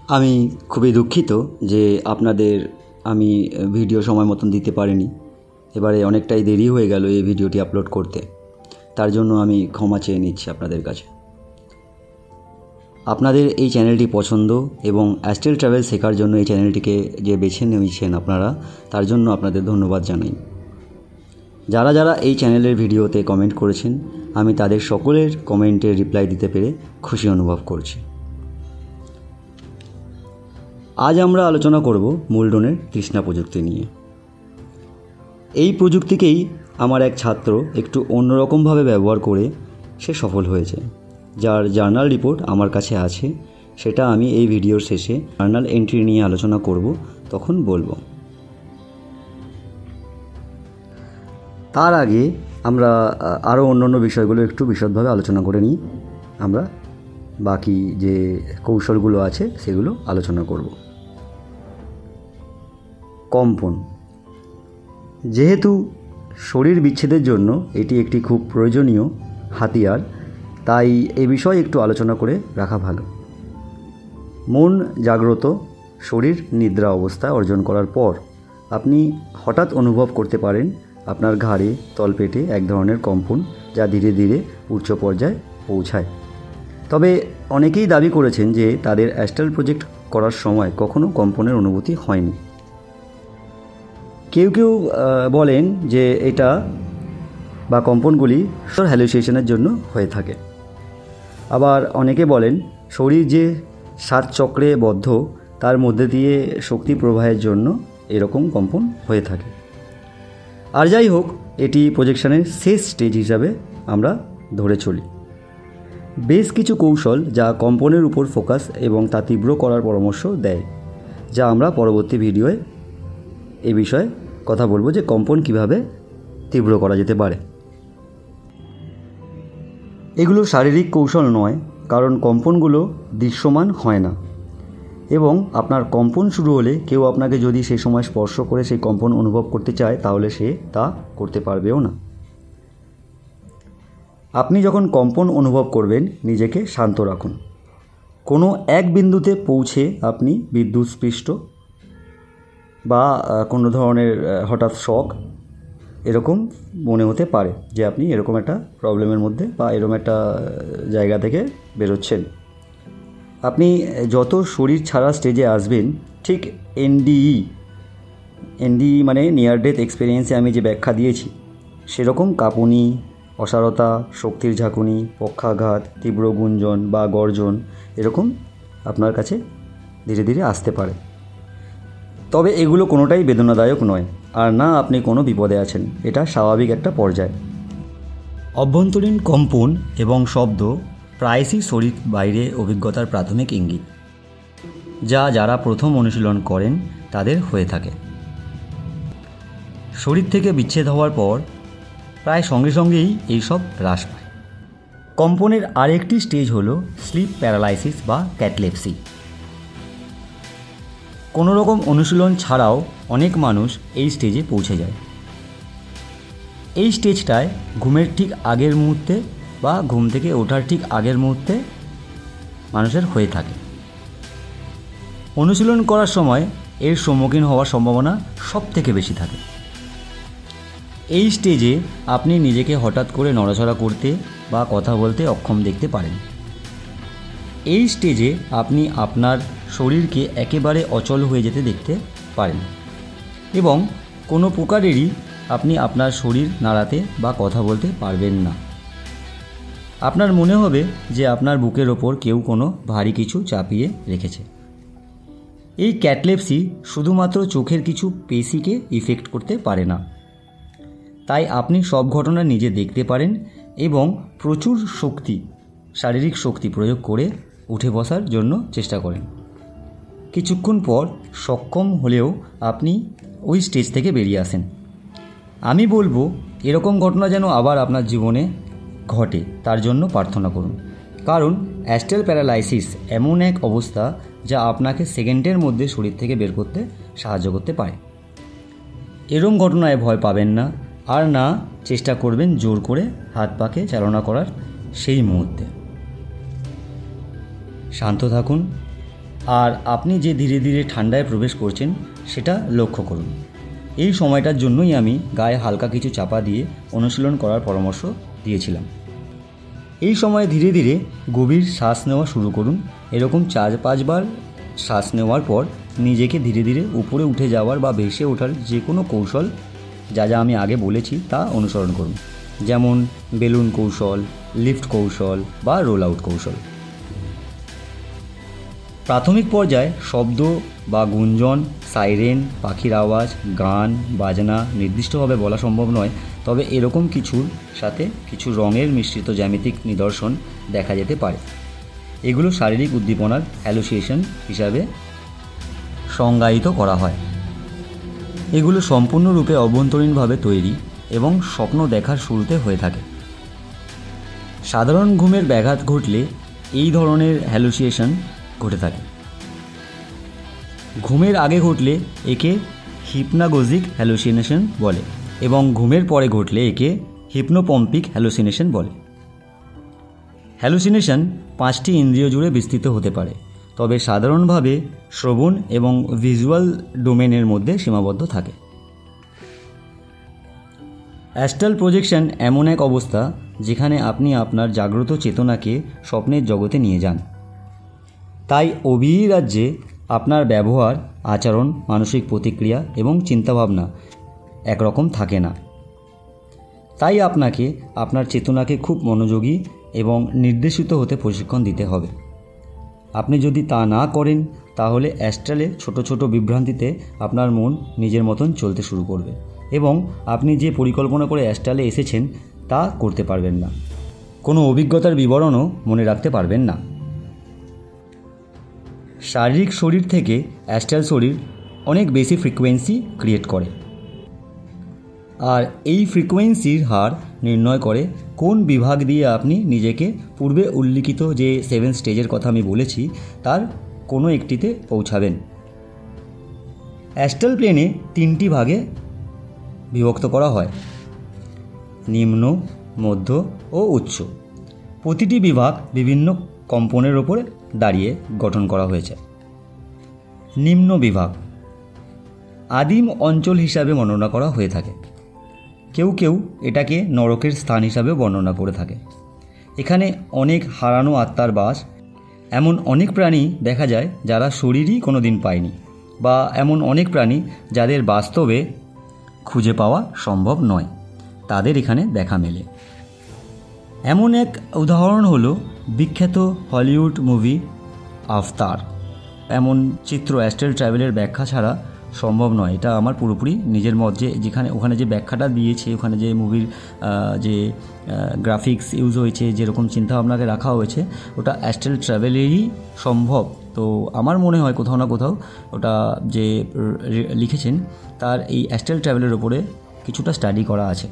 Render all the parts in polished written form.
আমি খুবই দুঃখিত যে আপনাদের আমি ভিডিও সময় মতন দিতে পারিনি। এবারে অনেকটাই দেরি হয়ে গেল এই ভিডিওটি আপলোড করতে, তার জন্য আমি ক্ষমা চেয়ে নিচ্ছি আপনাদের কাছে। আপনাদের এই চ্যানেলটি পছন্দ এবং অ্যাস্ট্রাল ট্রাভেল শেখার জন্য এই চ্যানেলটিকে যে বেছে নিয়েছেন আপনারা, তার জন্য আপনাদের ধন্যবাদ জানাই। যারা যারা এই চ্যানেলের ভিডিওতে কমেন্ট করেছেন, আমি তাদের সকলের কমেন্টের রিপ্লাই দিতে পেরে খুশি অনুভব করছি। আজ আমরা আলোচনা করব মুলডনের তৃষ্ণা প্রযুক্তি নিয়ে। এই প্রযুক্তিকেই আমার এক ছাত্র একটু অন্যরকমভাবে ব্যবহার করে সে সফল হয়েছে, যার জার্নাল রিপোর্ট আমার কাছে আছে। সেটা আমি এই ভিডিওর শেষে জার্নাল এন্ট্রি নিয়ে আলোচনা করব, তখন বলবো। তার আগে আমরা আরও অন্যান্য বিষয়গুলো একটু বিশদভাবে আলোচনা করে নিই। আমরা বাকি যে কৌশলগুলো আছে সেগুলো আলোচনা করব। কম্পন, যেহেতু শরীর বিচ্ছেদের জন্য এটি একটি খুব প্রয়োজনীয় হাতিয়ার, তাই এ বিষয়ে একটু আলোচনা করে রাখা ভালো। মন জাগ্রত, শরীর নিদ্রা অবস্থা অর্জন করার পর আপনি হঠাৎ অনুভব করতে পারেন আপনার ঘাড়ে তলপেটে এক ধরনের কম্পন, যা ধীরে ধীরে উচ্চ পর্যায়ে পৌঁছায়। তবে অনেকেই দাবি করেছেন যে তাদের অ্যাস্ট্রাল প্রজেক্ট করার সময় কখনো কম্পনের অনুভূতি হয়নি। কেউ কেউ বলেন যে এটা বা কম্পনগুলি হ্যালুসিনেশনের জন্য হয়ে থাকে। আবার অনেকে বলেন শরীর যে 7 চক্রে বদ্ধ, তার মধ্যে দিয়ে শক্তি প্রবাহের জন্য এরকম কম্পন হয়ে থাকে। আর যাই হোক, এটি প্রজেকশনের শেষ স্টেজ হিসাবে আমরা ধরে চলি। বেশ কিছু কৌশল যা কম্পনের উপর ফোকাস এবং তা তীব্র করার পরামর্শ দেয়, যা আমরা পরবর্তী ভিডিওয়ে এ বিষয়ে কথা বলবো যে কম্পন কিভাবে তীব্র করা যেতে পারে। এগুলো শারীরিক কৌশল নয়, কারণ কম্পনগুলো দৃশ্যমান হয় না, এবং আপনার কম্পন শুরু হলে কেউ আপনাকে যদি সেই সময় স্পর্শ করে সেই কম্পন অনুভব করতে চায়, তাহলে সে তা করতে পারবেও না। আপনি যখন কম্পন অনুভব করবেন, নিজেকে শান্ত রাখুন। কোনো এক বিন্দুতে পৌঁছে আপনি বিদ্যুৎস্পৃষ্ট বা কোনো ধরনের হঠাৎ শক এরকম মনে হতে পারে যে আপনি এরকম একটা প্রবলেমের মধ্যে বা এরকম একটা জায়গা থেকে বেরোচ্ছেন। আপনি যত শরীর ছাড়া স্টেজে আসবেন, ঠিক এনডিই মানে নিয়ার ডেথ এক্সপিরিয়েন্সে আমি যে ব্যাখ্যা দিয়েছি, সেরকম কাঁপুনি, অসারতা, শক্তির ঝাঁকুনি, পক্ষাঘাত, তীব্র গুঞ্জন বা গর্জন এরকম আপনার কাছে ধীরে ধীরে আসতে পারে। তবে এগুলো কোনোটাই বেদনাদায়ক নয়, আর না আপনি কোনো বিপদে আছেন। এটা স্বাভাবিক একটা পর্যায়। অভ্যন্তরীণ কম্পন এবং শব্দ প্রায়শই শরীর বাইরে অভিজ্ঞতার প্রাথমিক ইঙ্গিত, যা যারা প্রথম অনুশীলন করেন তাদের হয়ে থাকে। শরীর থেকে বিচ্ছেদ হওয়ার পর প্রায় সঙ্গে সঙ্গেই এইসব হ্রাস পায়। কম্পনের আরেকটি স্টেজ হলো স্লিপ প্যারালাইসিস বা ক্যাটালেপসি। কোনো রকম অনুশীলন ছাড়াও অনেক মানুষ এই স্টেজে পৌঁছে যায়। এই স্টেজটায় ঘুমের ঠিক আগের মুহূর্তে বা ঘুম থেকে ওঠার ঠিক আগের মুহূর্তে মানুষের হয়ে থাকে। অনুশীলন করার সময় এর সম্মুখীন হওয়ার সম্ভাবনা সব থেকে বেশি থাকে। এই স্টেজে আপনি নিজেকে হঠাৎ করে নড়াচড়া করতে বা কথা বলতে অক্ষম দেখতে পারেন। এই স্টেজে আপনি আপনার শরীরকে একেবারে অচল হয়ে যেতে দেখতে পারেন, এবং কোনো প্রকারেরই আপনি আপনার শরীর নাড়াতে বা কথা বলতে পারবেন না। আপনার মনে হবে যে আপনার বুকের ওপর কেউ কোনো ভারী কিছু চাপিয়ে রেখেছে। এই ক্যাটালেপসি শুধুমাত্র চোখের কিছু পেশিকে ইফেক্ট করতে পারে না, তাই আপনি সব ঘটনা নিজে দেখতে পারেন এবং প্রচুর শারীরিক শক্তি প্রয়োগ করে উঠে বসার জন্য চেষ্টা করেন। কিছুক্ষণ পর সক্ষম হলেও আপনি ওই স্টেজ থেকে বেরিয়ে আসেন। আমি বলবো এরকম ঘটনা যেন আবার আপনার জীবনে ঘটে, তার জন্য প্রার্থনা করুন। কারণ অ্যাস্ট্রাল প্যারালাইসিস এমন এক অবস্থা যা আপনাকে সেকেন্ডের মধ্যে শরীর থেকে বের করতে সাহায্য করতে পারে। এরকম ঘটনায় ভয় পাবেন না, আর না চেষ্টা করবেন জোর করে হাত পাকে চালনা করার সেই মুহূর্তে। শান্ত থাকুন, আর আপনি যে ধীরে ধীরে ঠান্ডায় প্রবেশ করছেন সেটা লক্ষ্য করুন। এই সময়টার জন্যই আমি গায়ে হালকা কিছু চাপা দিয়ে অনুশীলন করার পরামর্শ দিয়েছিলাম। এই সময় ধীরে ধীরে গভীর শ্বাস নেওয়া শুরু করুন। এরকম 4-5 বার শ্বাস নেওয়ার পর নিজেকে ধীরে ধীরে উপরে উঠে যাওয়ার বা ভেসে ওঠার যে কোনো কৌশল যা যা আমি আগে বলেছি তা অনুসরণ করুন, যেমন বেলুন কৌশল, লিফট কৌশল বা রোল আউট কৌশল। প্রাথমিক পর্যায়ে শব্দ বা গুঞ্জন, সাইরেন, পাখির আওয়াজ, গান, বাজনা নির্দিষ্টভাবে বলা সম্ভব নয়, তবে এরকম কিছুর সাথে কিছু রঙের মিশ্রিত জ্যামিতিক নিদর্শন দেখা যেতে পারে। এগুলো শারীরিক উদ্দীপনার হ্যালুসিনেশন হিসাবে সংজ্ঞায়িত করা হয়। এগুলো সম্পূর্ণরূপে অভ্যন্তরীণভাবে তৈরি এবং স্বপ্ন দেখার শুরুতে হয়ে থাকে। সাধারণ ঘুমের ব্যাঘাত ঘটলে এই ধরনের হ্যালুসিনেশন ঘটে থাকে। ঘুমের আগে ঘটলে একে হিপনাগোজিক হ্যালুসিনেশন বলে এবং ঘুমের পরে ঘটলে একে হিপনোপম্পিক হ্যালুসিনেশন বলে। হ্যালুসিনেশন 5টি ইন্দ্রিয় জুড়ে বিস্তৃত হতে পারে, তবে সাধারণভাবে শ্রবণ এবং ভিজুয়াল ডোমেনের মধ্যে সীমাবদ্ধ থাকে। অ্যাস্ট্রাল প্রজেকশন এমন এক অবস্থা যেখানে আপনি আপনার জাগ্রত চেতনাকে স্বপ্নের জগতে নিয়ে যান। তাই অভিরাজ্যে আপনার ব্যবহার, আচরণ, মানসিক প্রতিক্রিয়া এবং চিন্তাভাবনা একরকম থাকে না। তাই আপনাকে আপনার চেতনাকে খুব মনোযোগী এবং নির্দেশিত হতে প্রশিক্ষণ দিতে হবে। আপনি যদি তা না করেন তাহলে অ্যাস্ট্রালের ছোট ছোট বিভ্রান্তিতে আপনার মন নিজের মতন চলতে শুরু করবে এবং আপনি যে পরিকল্পনা করে অ্যাস্ট্রালে এসেছেন তা করতে পারবেন না। কোনো অভিজ্ঞতার বিবরণও মনে রাখতে পারবেন না। শারীরিক শরীর থেকে অ্যাস্ট্রাল শরীর অনেক বেশি ফ্রিকোয়েন্সি ক্রিয়েট করে, আর এই ফ্রিকোয়েন্সির হার নির্ণয় করে কোন বিভাগ দিয়ে আপনি নিজেকে পূর্বে উল্লিখিত যে 7 স্টেজের কথা আমি বলেছি তার কোনো একটিতে পৌঁছাবেন। অ্যাস্ট্রাল প্লেনে 3টি ভাগে বিভক্ত করা হয়: নিম্ন, মধ্য ও উচ্চ। প্রতিটি বিভাগ বিভিন্ন কম্পনের ওপরে দাঁড়িয়ে গঠন করা হয়েছে। নিম্ন বিভাগ আদিম অঞ্চল হিসাবে বর্ণনা করা হয়ে থাকে। কেউ কেউ এটাকে নরকের স্থান হিসাবে বর্ণনা করে থাকে। এখানে অনেক হারানো আত্মার বাস। এমন অনেক প্রাণী দেখা যায় যারা শরীরই কোনো দিন পায়নি, বা এমন অনেক প্রাণী যাদের বাস্তবে খুঁজে পাওয়া সম্ভব নয়, তাদের এখানে দেখা মেলে। এমন এক উদাহরণ হলো বিখ্যাত হলিউড মুভি আফতার। এমন চিত্র অ্যাস্ট্রাল ট্রাভেলের ব্যাখ্যা ছাড়া সম্ভব নয়। এটা আমার পুরোপুরি নিজের মত, যে যেখানে ওখানে যে ব্যাখ্যাটা দিয়েছে, ওখানে যে মুভির যে গ্রাফিক্স ইউজ হয়েছে, যেরকম চিন্তাভাবনাকে রাখা হয়েছে, ওটা অ্যাস্ট্রাল ট্রাভেলেরই সম্ভব। তো আমার মনে হয় কোথাও না কোথাও ওটা যে লিখেছেন তার এই অ্যাস্ট্রাল ট্রাভেলের ওপরে কিছুটা স্টাডি করা আছে,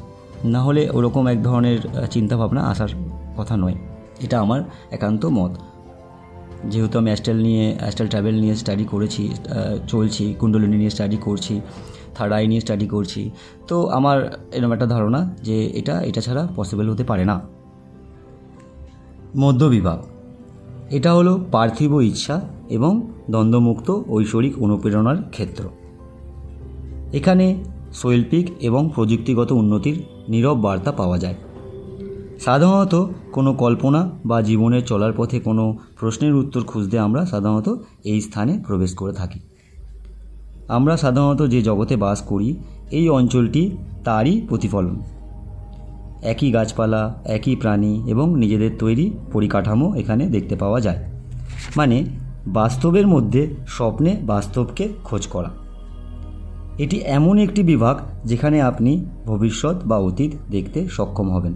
না হলে ওরকম এক ধরনের চিন্তাভাবনা আসার কথা নয়। এটা আমার একান্ত মত। যেহেতু আমি অ্যাস্ট্রাল ট্রাভেল নিয়ে স্টাডি করেছি, চলছি, কুণ্ডলিনী নিয়ে স্টাডি করছি, থার্ড আই নিয়ে স্টাডি করছি, তো আমার এরকম একটা ধারণা যে এটা ছাড়া পসিবল হতে পারে না। মধ্যবিভাগ এটা হলো পার্থিব ইচ্ছা এবং দ্বন্দ্বমুক্ত ঐশ্বরিক অনুপ্রেরণার ক্ষেত্র। এখানে শৈল্পিক এবং প্রযুক্তিগত উন্নতির নীরব বার্তা পাওয়া যায়। সাধারণত কোনো কল্পনা বা জীবনের চলার পথে কোনো প্রশ্নের উত্তর খুঁজতে আমরা সাধারণত এই স্থানে প্রবেশ করে থাকি। আমরা সাধারণত যে জগতে বাস করি এই অঞ্চলটি তারই প্রতিফলন। একই গাছপালা, একই প্রাণী এবং নিজেদের তৈরি পরিকাঠামো এখানে দেখতে পাওয়া যায়। মানে বাস্তবের মধ্যে স্বপ্নে বাস্তবকে খোঁজ করা। এটি এমন একটি বিভাগ যেখানে আপনি ভবিষ্যৎ বা অতীত দেখতে সক্ষম হবেন।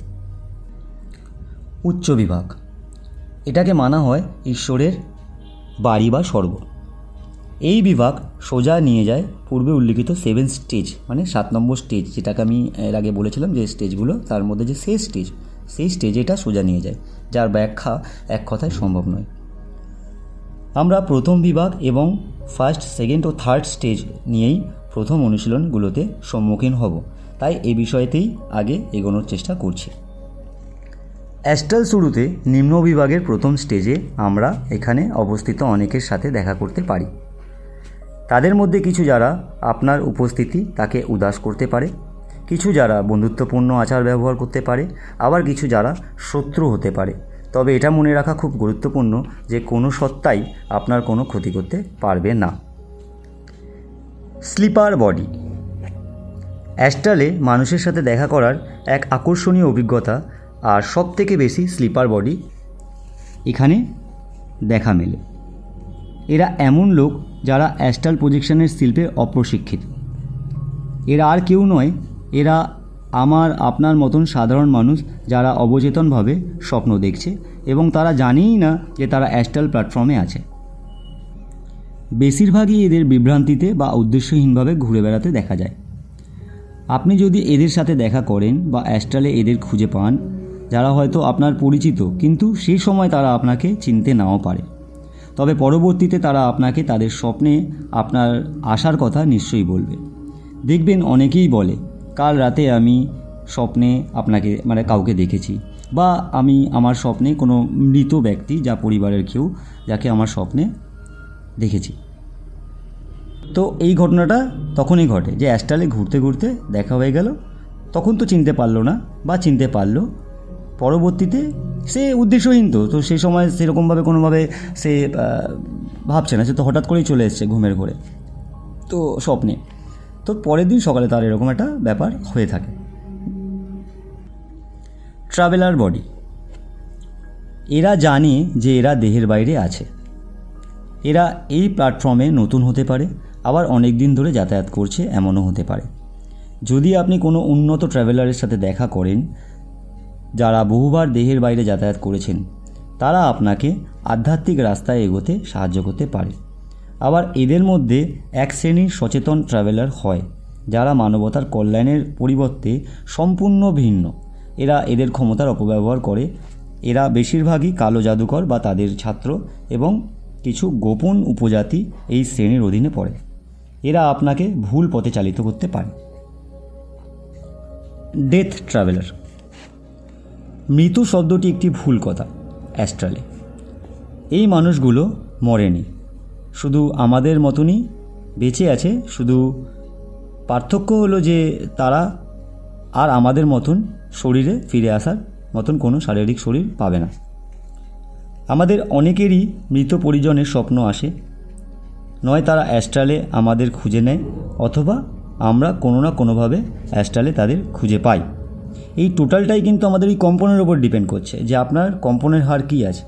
উচ্চ বিভাগ এটাকে মানা হয় ঈশ্বরের বাড়ি বা স্বর্গ। এই বিভাগ সোজা নিয়ে যায় পূর্বে উল্লিখিত 7 স্টেজ, মানে 7 নম্বর স্টেজ, যেটাকে আমি এর আগে বলেছিলাম যে স্টেজগুলো, তার মধ্যে যে শেষ স্টেজ, সেই স্টেজে এটা সোজা নিয়ে যায়, যার ব্যাখ্যা এক কথায় সম্ভব নয়। আমরা প্রথম বিভাগ এবং ফার্স্ট, সেকেন্ড ও থার্ড স্টেজ নিয়েই প্রথম অনুশীলনগুলোতে সম্মুখীন হব, তাই এই বিষয়তেই আগে এগোনোর চেষ্টা করছি। অ্যাস্ট্রাল শুরুতে নিম্ন বিভাগের প্রথম স্টেজে আমরা এখানে অবস্থিত অনেকের সাথে দেখা করতে পারি। তাদের মধ্যে কিছু যারা আপনার উপস্থিতি তাকে উদাস করতে পারে, কিছু যারা বন্ধুত্বপূর্ণ আচার ব্যবহার করতে পারে, আবার কিছু যারা শত্রু হতে পারে। তবে এটা মনে রাখা খুব গুরুত্বপূর্ণ যে কোনো সত্তাই আপনার কোনো ক্ষতি করতে পারবে না। Sleeper body. অ্যাস্ট্রালে মানুষের সাথে দেখা করার এক আকর্ষণীয় অভিজ্ঞতা, আর সব থেকে বেশি স্লিপার বডি এখানে দেখা মেলে। এরা এমন লোক যারা অ্যাস্ট্রাল প্রজেকশনের শিল্পে অপ্রশিক্ষিত। এরা আর কেউ নয়, এরা আপনার মতন সাধারণ মানুষ যারা অবচেতনভাবে স্বপ্ন দেখছে এবং তারা জানেই না যে তারা অ্যাস্ট্রাল প্ল্যাটফর্মে আছে। বেশিরভাগই এদের বিভ্রান্তিতে বা উদ্দেশ্যহীনভাবে ঘুরে বেড়াতে দেখা যায়। আপনি যদি এদের সাথে দেখা করেন বা অ্যাস্ট্রালে এদের খুঁজে পান যারা হয়তো আপনার পরিচিত, কিন্তু সেই সময় তারা আপনাকে চিনতে নাও পারে, তবে পরবর্তীতে তারা আপনাকে তাদের স্বপ্নে আপনার আসার কথা নিশ্চয়ই বলবে। দেখবেন অনেকেই বলে, কাল রাতে আমি স্বপ্নে আপনাকে কাউকে দেখেছি, বা আমি আমার স্বপ্নে কোনো মৃত ব্যক্তি যা পরিবারের কেউ যাকে আমার স্বপ্নে দেখেছি। তো এই ঘটনাটা তখনই ঘটে যে অ্যাস্ট্রালে ঘুরতে ঘুরতে দেখা হয়ে গেল, তখন তো চিনতে পারলো না, বা চিনতে পারলো পরবর্তীতে, সে উদ্দেশ্যহীন। তো সেই সময় সেরকমভাবে কোনোভাবে সে ভাবছে না, সে তো হঠাৎ করেই চলে এসছে ঘুমের ঘোরে তো স্বপ্নে, তো পরের দিন সকালে তার এরকম একটা ব্যাপার হয়ে থাকে। Traveller body. এরা জানে যে এরা দেহের বাইরে আছে। এরা এই প্ল্যাটফর্মে নতুন হতে পারে, আবার অনেক দিন ধরে যাতায়াত করছে এমনও হতে পারে। যদি আপনি কোনো উন্নত ট্রাভেলারের সাথে দেখা করেন যারা বহুবার দেহের বাইরে যাতায়াত করেছেন, তারা আপনাকে আধ্যাত্মিক রাস্তায় এগোতে সাহায্য করতে পারে। আবার এদের মধ্যে এক শ্রেণীর সচেতন ট্রাভেলার হয় যারা মানবতার কল্যাণের পরিবর্তে সম্পূর্ণ ভিন্ন। এরা এদের ক্ষমতার অপব্যবহার করে। এরা বেশিরভাগই কালো জাদুকর বা তাদের ছাত্র, এবং কিছু গোপন উপজাতি এই শ্রেণীর অধীনে পড়ে। এরা আপনাকে ভুল পথে চালিত করতে পারে। Death traveller. মৃত্যু শব্দটি একটি ভুল কথা অ্যাস্ট্রালে। এই মানুষগুলো মরেনি, শুধু আমাদের মতনই বেঁচে আছে। শুধু পার্থক্য হলো যে তারা আর আমাদের মতন শরীরে ফিরে আসার মতন কোনো শারীরিক শরীর পাবে না। আমাদের অনেকেরই মৃত পরিজনের স্বপ্ন আসে, নয় তারা অ্যাস্ট্রালে আমাদের খুঁজে নেয়, অথবা আমরা কোনো না কোনোভাবে অ্যাস্ট্রালে তাদের খুঁজে পাই। এই টোটালটাই কিন্তু আমাদের এই কম্পনের ওপর ডিপেন্ড করছে যে আপনার কম্পনের হার কী আছে।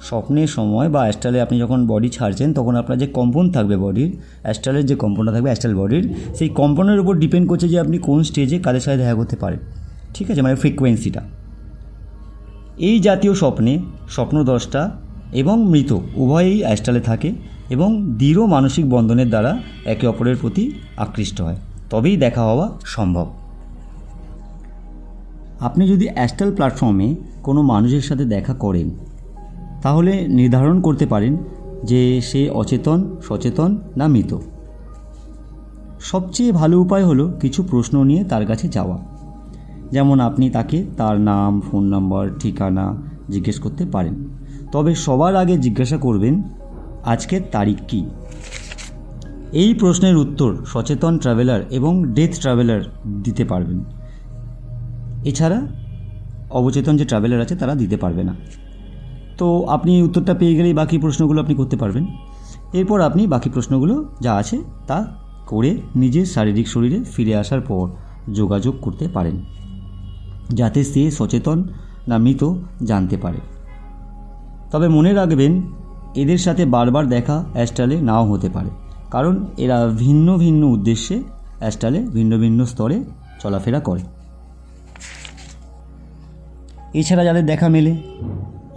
স্বপ্নের সময় বা অ্যাস্ট্রালে আপনি যখন বডি ছাড়ছেন তখন আপনার যে কম্পন থাকবে বডির, অ্যাস্ট্রালের যে কম্পনটা থাকবে অ্যাস্ট্রাল বডির, সেই কম্পনের উপর ডিপেন্ড করছে যে আপনি কোন স্টেজে কাদের সাথে দেখা করতে পারেন। ঠিক আছে, ফ্রিকোয়েন্সিটা। এই জাতীয় স্বপ্নে স্বপ্নদ্রষ্টা এবং মৃত উভয়ই অ্যাস্ট্রালে থাকে এবং দৃঢ় মানসিক বন্ধনের দ্বারা একে অপরের প্রতি আকৃষ্ট হয়, তবেই দেখা হওয়া সম্ভব। আপনি যদি অ্যাস্ট্রাল প্ল্যাটফর্মে কোনো মানুষের সাথে দেখা করেন তাহলে নির্ধারণ করতে পারেন যে সে অচেতন, সচেতন না মৃত। সবচেয়ে ভালো উপায় হলো কিছু প্রশ্ন নিয়ে তার কাছে যাওয়া। যেমন আপনি তাকে তার নাম, ফোন নাম্বার, ঠিকানা জিজ্ঞেস করতে পারেন, তবে সবার আগে জিজ্ঞাসা করবেন আজকের তারিখ কী। এই প্রশ্নের উত্তর সচেতন ট্রাভেলার এবং ডেথ ট্রাভেলার দিতে পারবেন, এছাড়া অবচেতন যে ট্রাভেলার আছে তারা দিতে পারবে না। তো আপনি এই উত্তরটা পেয়ে গেলেই বাকি প্রশ্নগুলো আপনি করতে পারবেন। এরপর আপনি বাকি প্রশ্নগুলো যা আছে তা করে নিজের শারীরিক শরীরে ফিরে আসার পর যোগাযোগ করতে পারেন, যাতে সে সচেতন না মৃত জানতে পারে। তবে মনে রাখবেন এদের সাথে বারবার দেখা অ্যাস্ট্রালে নাও হতে পারে, কারণ এরা ভিন্ন ভিন্ন উদ্দেশ্যে অ্যাস্ট্রালে ভিন্ন ভিন্ন স্তরে চলাফেরা করে। এছাড়া যাদের দেখা মেলে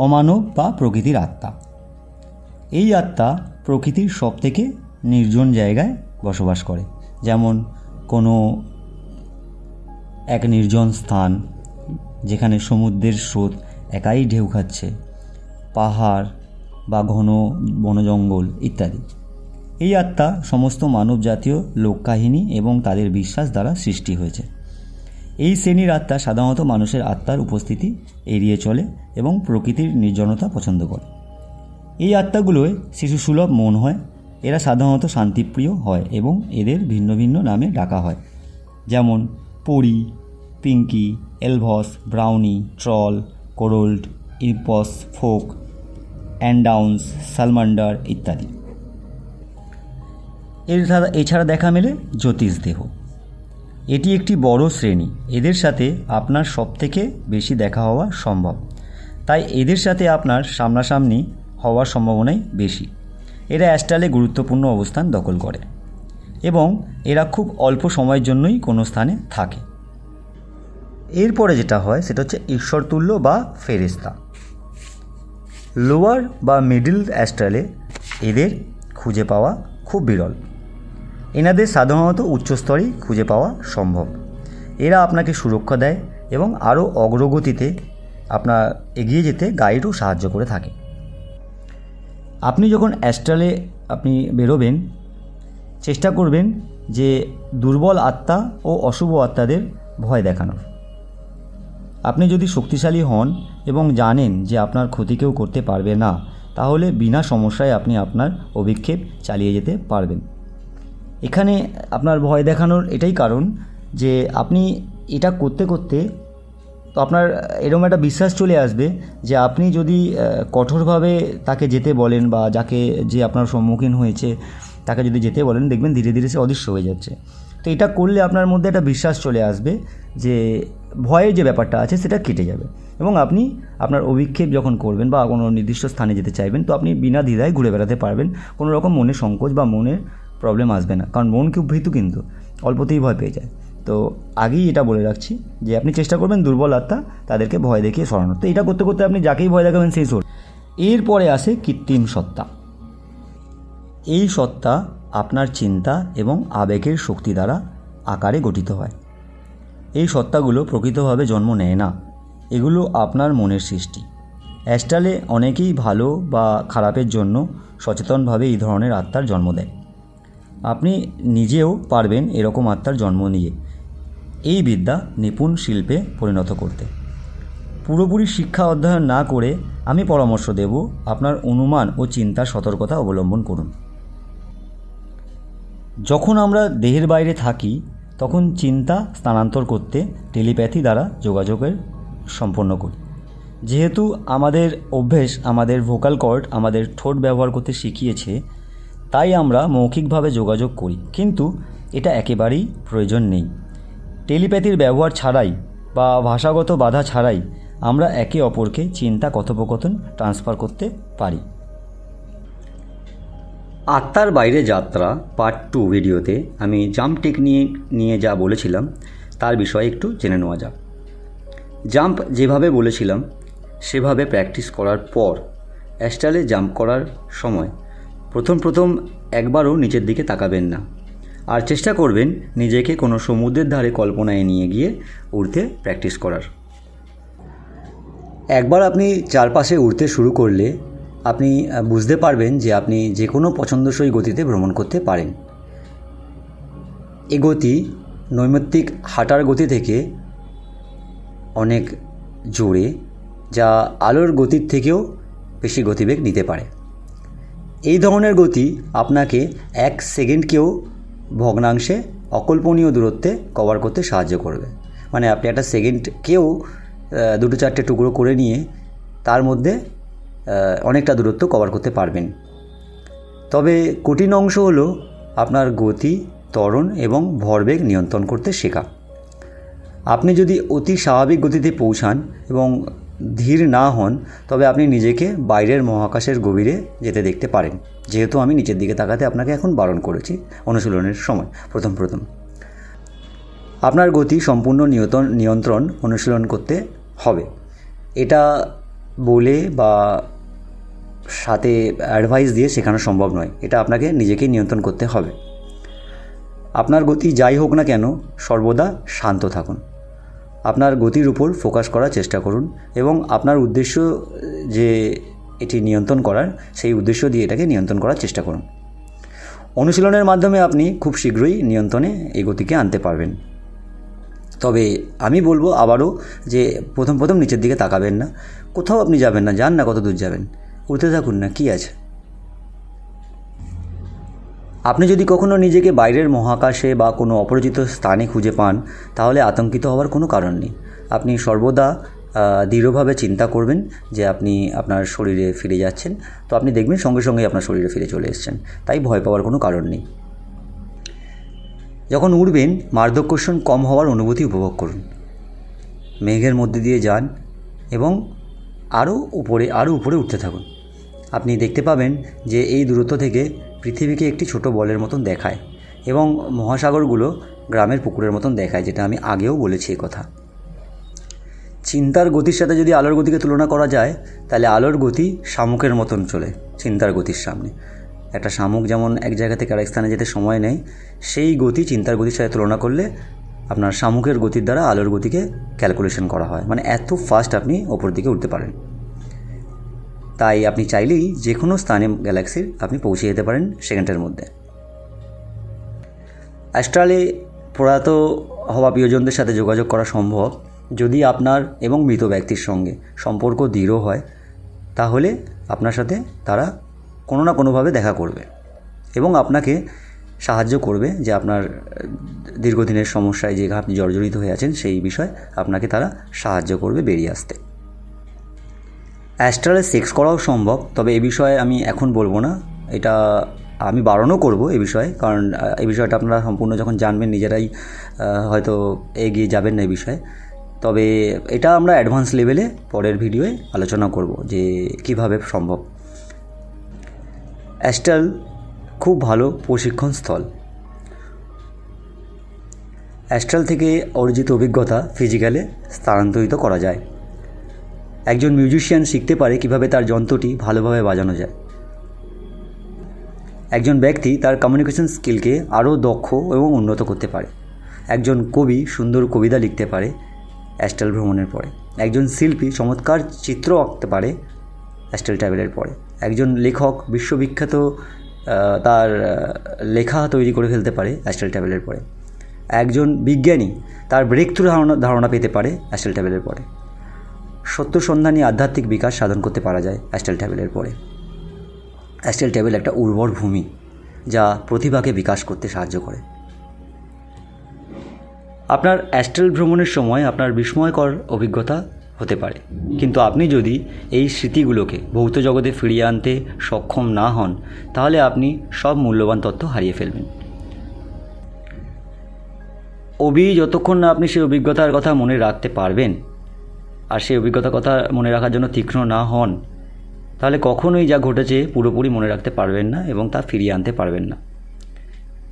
অমানব বা প্রকৃতির আত্মা। এই আত্মা প্রকৃতির সবথেকে নির্জন জায়গায় বসবাস করে, যেমন কোনো এক নির্জন স্থান যেখানে সমুদ্রের স্রোত একাই ঢেউ খাচ্ছে, পাহাড় বা ঘন বনজঙ্গল ইত্যাদি। এই আত্মা সমস্ত মানব জাতীয় লোককাহিনী এবং তাদের বিশ্বাস দ্বারা সৃষ্টি হয়েছে। এই শ্রেণীর আত্মা সাধারণত মানুষের আত্মার উপস্থিতি এড়িয়ে চলে এবং প্রকৃতির নির্জনতা পছন্দ করে। এই আত্মাগুলোয় শিশুসুলভ মন হয়। এরা সাধারণত শান্তিপ্রিয় হয় এবং এদের ভিন্ন ভিন্ন নামে ডাকা হয়, যেমন পরি, পিঙ্কি, elves, brownie, troll, kobold, imps, folk, undines, salamander ইত্যাদি। এছাড়া দেখা মেলে জ্যোতিষ দেহ। এটি একটি বড় শ্রেণী। এদের সাথে আপনার সবথেকে বেশি দেখা হওয়া সম্ভব, তাই এদের সাথে আপনার সামনাসামনি হওয়ার সম্ভাবনাই বেশি। এরা অ্যাস্ট্রালে গুরুত্বপূর্ণ অবস্থান দখল করে এবং এরা খুব অল্প সময়ের জন্যই কোনো স্থানে থাকে। এরপরে যেটা হয় সেটা হচ্ছে ঈশ্বরতুল্য বা ফেরেশতা। লোয়ার বা মিডল অ্যাস্ট্রালে এদের খুঁজে পাওয়া খুব বিরল। এনাদের সাধারণত উচ্চস্তরেই খুঁজে পাওয়া সম্ভব। এরা আপনাকে সুরক্ষা দেয় এবং আরও অগ্রগতিতে আপনার এগিয়ে যেতে গাইডও সাহায্য করে থাকে। আপনি যখন অ্যাস্ট্রালে বেরোবেন, চেষ্টা করবেন যে দুর্বল আত্মা ও অশুভ আত্মাদের ভয় দেখানোর। আপনি যদি শক্তিশালী হন এবং জানেন যে আপনার ক্ষতি কেউ করতে পারবে না, তাহলে বিনা সমস্যায় আপনি আপনার অভিক্ষেপ চালিয়ে যেতে পারবেন। এখানে আপনার ভয় দেখানোর এটাই কারণ যে আপনি এটা করতে করতে তো আপনার এরকম একটা বিশ্বাস চলে আসবে যে আপনি যদি কঠোরভাবে তাকে যেতে বলেন বা যে আপনার সম্মুখীন হয়েছে তাকে যদি যেতে বলেন, দেখবেন ধীরে ধীরে সে অদৃশ্য হয়ে যাচ্ছে। তো এটা করলে আপনার মধ্যে একটা বিশ্বাস চলে আসবে যে ভয়ের যে ব্যাপারটা আছে সেটা কেটে যাবে এবং আপনি আপনার অভিক্ষেপ যখন করবেন বা কোনো নির্দিষ্ট স্থানে যেতে চাইবেন, তো আপনি বিনা দ্বিধায় ঘুরে বেড়াতে পারবেন। কোনো রকম মনে সংকোচ বা মনের প্রবলেম আসবে না, কারণ মন খুব ভীতু, কিন্তু অল্পতেই ভয় পেয়ে যায়। তো আগেই এটা বলে রাখছি যে আপনি চেষ্টা করবেন দুর্বল আত্মা তাদেরকে ভয় দেখিয়ে সরানোর। তো এটা করতে করতে আপনি যাকেই ভয় দেখাবেন সেই সর। এরপরে আসে কৃত্রিম সত্তা। এই সত্তা আপনার চিন্তা এবং আবেগের শক্তি দ্বারা আকারে গঠিত হয়। এই সত্তাগুলো প্রকৃতভাবে জন্ম নেয় না, এগুলো আপনার মনের সৃষ্টি। অ্যাস্ট্রালে অনেকেই ভালো বা খারাপের জন্য সচেতনভাবে এই ধরনের আত্মার জন্ম দেয়। আপনি নিজেও পারবেন এরকম আত্মার জন্ম নিয়ে এই বিদ্যা নিপুণ শিল্পে পরিণত করতে। পুরোপুরি শিক্ষা অধ্যয়ন না করে আমি পরামর্শ দেব আপনার অনুমান ও চিন্তার সতর্কতা অবলম্বন করুন। যখন আমরা দেহের বাইরে থাকি তখন চিন্তা স্থানান্তর করতে টেলিপ্যাথি দ্বারা যোগাযোগের সম্পন্ন করি। যেহেতু আমাদের অভ্যেস আমাদের ভোকাল কর্ড আমাদের ঠোঁট ব্যবহার করতে শিখিয়েছে, তাই আমরা মৌখিকভাবে যোগাযোগ করি, কিন্তু এটা একেবারেই প্রয়োজন নেই। টেলিপ্যাথির ব্যবহার ছাড়াই বা ভাষাগত বাধা ছাড়াই আমরা একে অপরকে চিন্তা কথোপকথন ট্রান্সফার করতে পারি। আত্মার বাইরে যাত্রা পার্ট 2 ভিডিওতে আমি জাম্প টেকনিক নিয়ে যা বলেছিলাম তার বিষয়ে একটু জেনে নেওয়া যাক। জাম্প যেভাবে বলেছিলাম সেভাবে প্র্যাকটিস করার পর অ্যাস্ট্রালে জাম্প করার সময় প্রথম একবারও নিচের দিকে তাকাবেন না, আর চেষ্টা করবেন নিজেকে কোনো সমুদ্রের ধারে কল্পনায় নিয়ে গিয়ে উড়তে প্র্যাকটিস করার। একবার আপনি চারপাশে উড়তে শুরু করলে আপনি বুঝতে পারবেন যে আপনি যে কোনো পছন্দসই গতিতে ভ্রমণ করতে পারেন। এই গতি নৈমিত্তিক হাঁটার গতি থেকে অনেক জোরে, যা আলোর গতির থেকেও বেশি গতিবেগ নিতে পারে। এই ধরনের গতি আপনাকে 1 সেকেন্ডকেও ভগ্নাংশে অকল্পনীয় দূরত্বে কভার করতে সাহায্য করবে। মানে আপনি একটা সেকেন্ডকেও 2-4টে টুকরো করে নিয়ে তার মধ্যে অনেকটা দূরত্ব কভার করতে পারবেন। তবে কঠিন অংশ হলো আপনার গতি, ত্বরণ এবং ভরবেগ নিয়ন্ত্রণ করতে শেখা। আপনি যদি অতি স্বাভাবিক গতিতে পৌঁছান এবং ধীর না হন, তবে আপনি নিজেকে বাইরের মহাকাশের গভীরে যেতে দেখতে পারেন। যেহেতু আমি নিচের দিকে তাকাতে আপনাকে এখন বারণ করেছি অনুশীলনের সময় প্রথম আপনার গতি সম্পূর্ণ নিয়ন্ত্রণ অনুশীলন করতে হবে। এটা বলে বা সাথে অ্যাডভাইস দিয়ে শেখানো সম্ভব নয়, এটা আপনাকে নিজেকেই নিয়ন্ত্রণ করতে হবে। আপনার গতি যাই হোক না কেন সর্বদা শান্ত থাকুন। আপনার গতির উপর ফোকাস করার চেষ্টা করুন এবং আপনার উদ্দেশ্য যে এটি নিয়ন্ত্রণ করার, সেই উদ্দেশ্য দিয়ে এটাকে নিয়ন্ত্রণ করার চেষ্টা করুন। অনুশীলনের মাধ্যমে আপনি খুব শীঘ্রই নিয়ন্ত্রণে এই গতিকে আনতে পারবেন। তবে আমি বলবো আবারও যে প্রথম নিচের দিকে তাকাবেন না। কোথাও আপনি যাবেন না, যান না, কত দূর যাবেন, উঠতে থাকুন না, কী আছে। আপনি যদি কখনও নিজেকে বাইরের মহাকাশে বা কোনো অপরিচিত স্থানে খুঁজে পান, তাহলে আতঙ্কিত হওয়ার কোনো কারণ নেই। আপনি সর্বদা দৃঢ়ভাবে চিন্তা করবেন যে আপনি আপনার শরীরে ফিরে যাচ্ছেন, তো আপনি দেখবেন সঙ্গে সঙ্গেই আপনার শরীরে ফিরে চলে এসেছেন। তাই ভয় পাওয়ার কোনো কারণ নেই। যখন উড়বেন, মাধ্যাকর্ষণ কম হওয়ার অনুভূতি উপভোগ করুন। মেঘের মধ্যে দিয়ে যান এবং আরও উপরে উঠতে থাকুন। আপনি দেখতে পাবেন যে এই দূরত্ব থেকে পৃথিবীকে একটি ছোট বলের মতন দেখায় এবং মহাসাগরগুলো গ্রামের পুকুরের মতন দেখায়, যেটা আমি আগেও বলেছি এই কথা। চিন্তার গতির সাথে যদি আলোর গতিকে তুলনা করা যায়, তাহলে আলোর গতি শামুকের মতন চলে চিন্তার গতির সামনে। একটা শামুক যেমন এক জায়গা থেকে আরেক স্থানে যেতে সময় নেয়, সেই গতি চিন্তার গতির সাথে তুলনা করলে আপনার শামুকের গতির দ্বারা আলোর গতিকে ক্যালকুলেশন করা হয়, মানে এত ফাস্ট আপনি ওপর দিকে উঠতে পারেন। তাই আপনি চাইলেই যে কোনো স্থানে গ্যালাক্সির আপনি পৌঁছে যেতে পারেন সেকেন্ডের মধ্যে। অ্যাস্ট্রালে প্রয়াত হওয়া প্রিয়জনদের সাথে যোগাযোগ করা সম্ভব যদি আপনার এবং মৃত ব্যক্তির সঙ্গে সম্পর্ক দৃঢ় হয়, তাহলে আপনার সাথে তারা কোনো না কোনোভাবে দেখা করবে এবং আপনাকে সাহায্য করবে যে আপনার দীর্ঘদিনের সমস্যায় যে আপনি জর্জরিত হয়ে আছেন সেই বিষয়ে আপনাকে তারা সাহায্য করবে বেরিয়ে আসতে। অ্যাস্ট্রালে সেক্স করাও সম্ভব, তবে এ বিষয়ে আমি এখন বলবো না, এটা আমি বারণও করব এ বিষয়ে, কারণ এই বিষয়টা আপনারা সম্পূর্ণ যখন জানবেন নিজেরাই হয়তো এগিয়ে যাবেন না এই বিষয়ে। তবে এটা আমরা অ্যাডভান্স লেভেলে পরের ভিডিওয়ে আলোচনা করব যে কিভাবে সম্ভব। অ্যাস্ট্রাল খুব ভালো প্রশিক্ষণ স্থল। অ্যাস্ট্রাল থেকে অর্জিত অভিজ্ঞতা ফিজিক্যালে স্থানান্তরিত করা যায়। একজন মিউজিশিয়ান শিখতে পারে কিভাবে তার যন্ত্রটি ভালোভাবে বাজানো যায়। একজন ব্যক্তি তার কমিউনিকেশন স্কিলকে আরও দক্ষ এবং উন্নত করতে পারে। একজন কবি সুন্দর কবিতা লিখতে পারে অ্যাস্ট্রাল ভ্রমণের পরে। একজন শিল্পী চমৎকার চিত্র আঁকতে পারে অ্যাস্ট্রাল ট্রাভেলের পরে। একজন লেখক বিশ্ববিখ্যাত তার লেখা তৈরি করে ফেলতে পারে অ্যাস্ট্রাল ট্রাভেলের পরে। একজন বিজ্ঞানী তার ব্রেক থ্রু ধারণা পেতে পারে অ্যাস্ট্রাল ট্রাভেলের পরে। সত্য সন্ধানী আধ্যাত্মিক বিকাশ সাধন করতে পারা যায় অ্যাস্ট্রাল ট্রাভেলের পরে। অ্যাস্ট্রাল ট্রাভেল একটা উর্বর ভূমি যা প্রতিভাকে বিকাশ করতে সাহায্য করে। আপনার অ্যাস্ট্রাল ভ্রমণের সময় আপনার বিস্ময়কর অভিজ্ঞতা হতে পারে, কিন্তু আপনি যদি এই স্মৃতিগুলোকে ভৌত জগতে ফিরিয়ে আনতে সক্ষম না হন, তাহলে আপনি সব মূল্যবান তথ্য হারিয়ে ফেলবেন। যতক্ষণ না আপনি সেই অভিজ্ঞতার কথা মনে রাখতে পারবেন আর সেই অভিজ্ঞতার কথা মনে রাখার জন্য তীক্ষ্ণ না হন, তাহলে কখনোই যা ঘটেছে পুরোপুরি মনে রাখতে পারবেন না এবং তা ফিরিয়ে আনতে পারবেন না।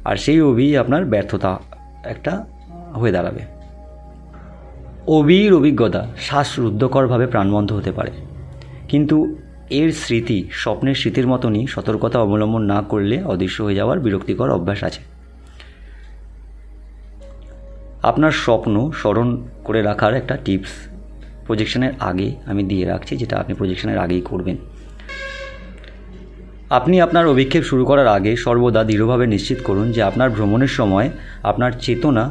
আর সেই আপনার ব্যর্থতা একটা হয়ে দাঁড়াবে। অভিজ্ঞতা শ্বাসরুদ্ধকরভাবে প্রাণবন্ত হতে পারে, কিন্তু এর স্মৃতি স্বপ্নের স্মৃতির মতনই সতর্কতা অবলম্বন না করলে অদৃশ্য হয়ে যাওয়ার বিরক্তিকর অভ্যাস আছে। আপনার স্বপ্ন স্মরণ করে রাখার একটা টিপস প্রজেকশনের আগে আমি দিয়ে রাখছি, যেটা আপনি প্রজেকশনের আগেই করবেন। আপনি আপনার অভিক্ষেপ শুরু করার আগে সর্বদা দৃঢ়ভাবে নিশ্চিত করুন যে আপনার ভ্রমণের সময় আপনার চেতনা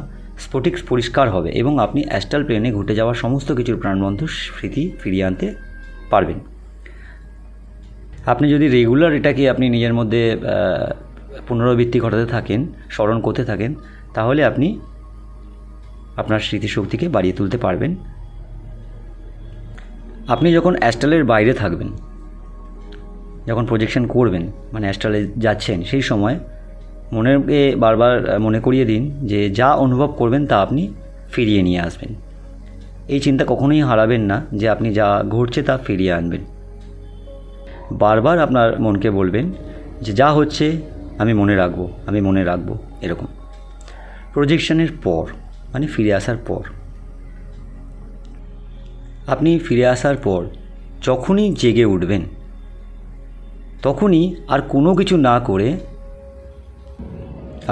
স্ফটিক পরিষ্কার হবে এবং আপনি অ্যাস্ট্রাল প্লেনে ঘটে যাওয়া সমস্ত কিছুর প্রাণবন্ত স্মৃতি ফিরিয়ে আনতে পারবেন। আপনি যদি রেগুলার এটাকে আপনি নিজের মধ্যে পুনরাবৃত্তি ঘটাতে থাকেন, স্মরণ করতে থাকেন, তাহলে আপনি আপনার স্মৃতিশক্তিকে বাড়িয়ে তুলতে পারবেন। আপনি যখন অ্যাস্ট্রালের বাইরে থাকবেন, যখন প্রজেকশন করবেন, মানে অ্যাস্ট্রালে যাচ্ছেন, সেই সময় মনেরকে বারবার মনে করিয়ে দিন যে যা অনুভব করবেন তা আপনি ফিরিয়ে নিয়ে আসবেন। এই চিন্তা কখনোই হারাবেন না যে আপনি যা ঘটছে তা ফিরিয়ে আনবেন। বারবার আপনার মনকে বলবেন যে যা হচ্ছে আমি মনে রাখবো এরকম। প্রজেকশনের পর মানে ফিরে আসার পর, আপনি ফিরে আসার পর যখনই জেগে উঠবেন, তখনই আর কোনো কিছু না করে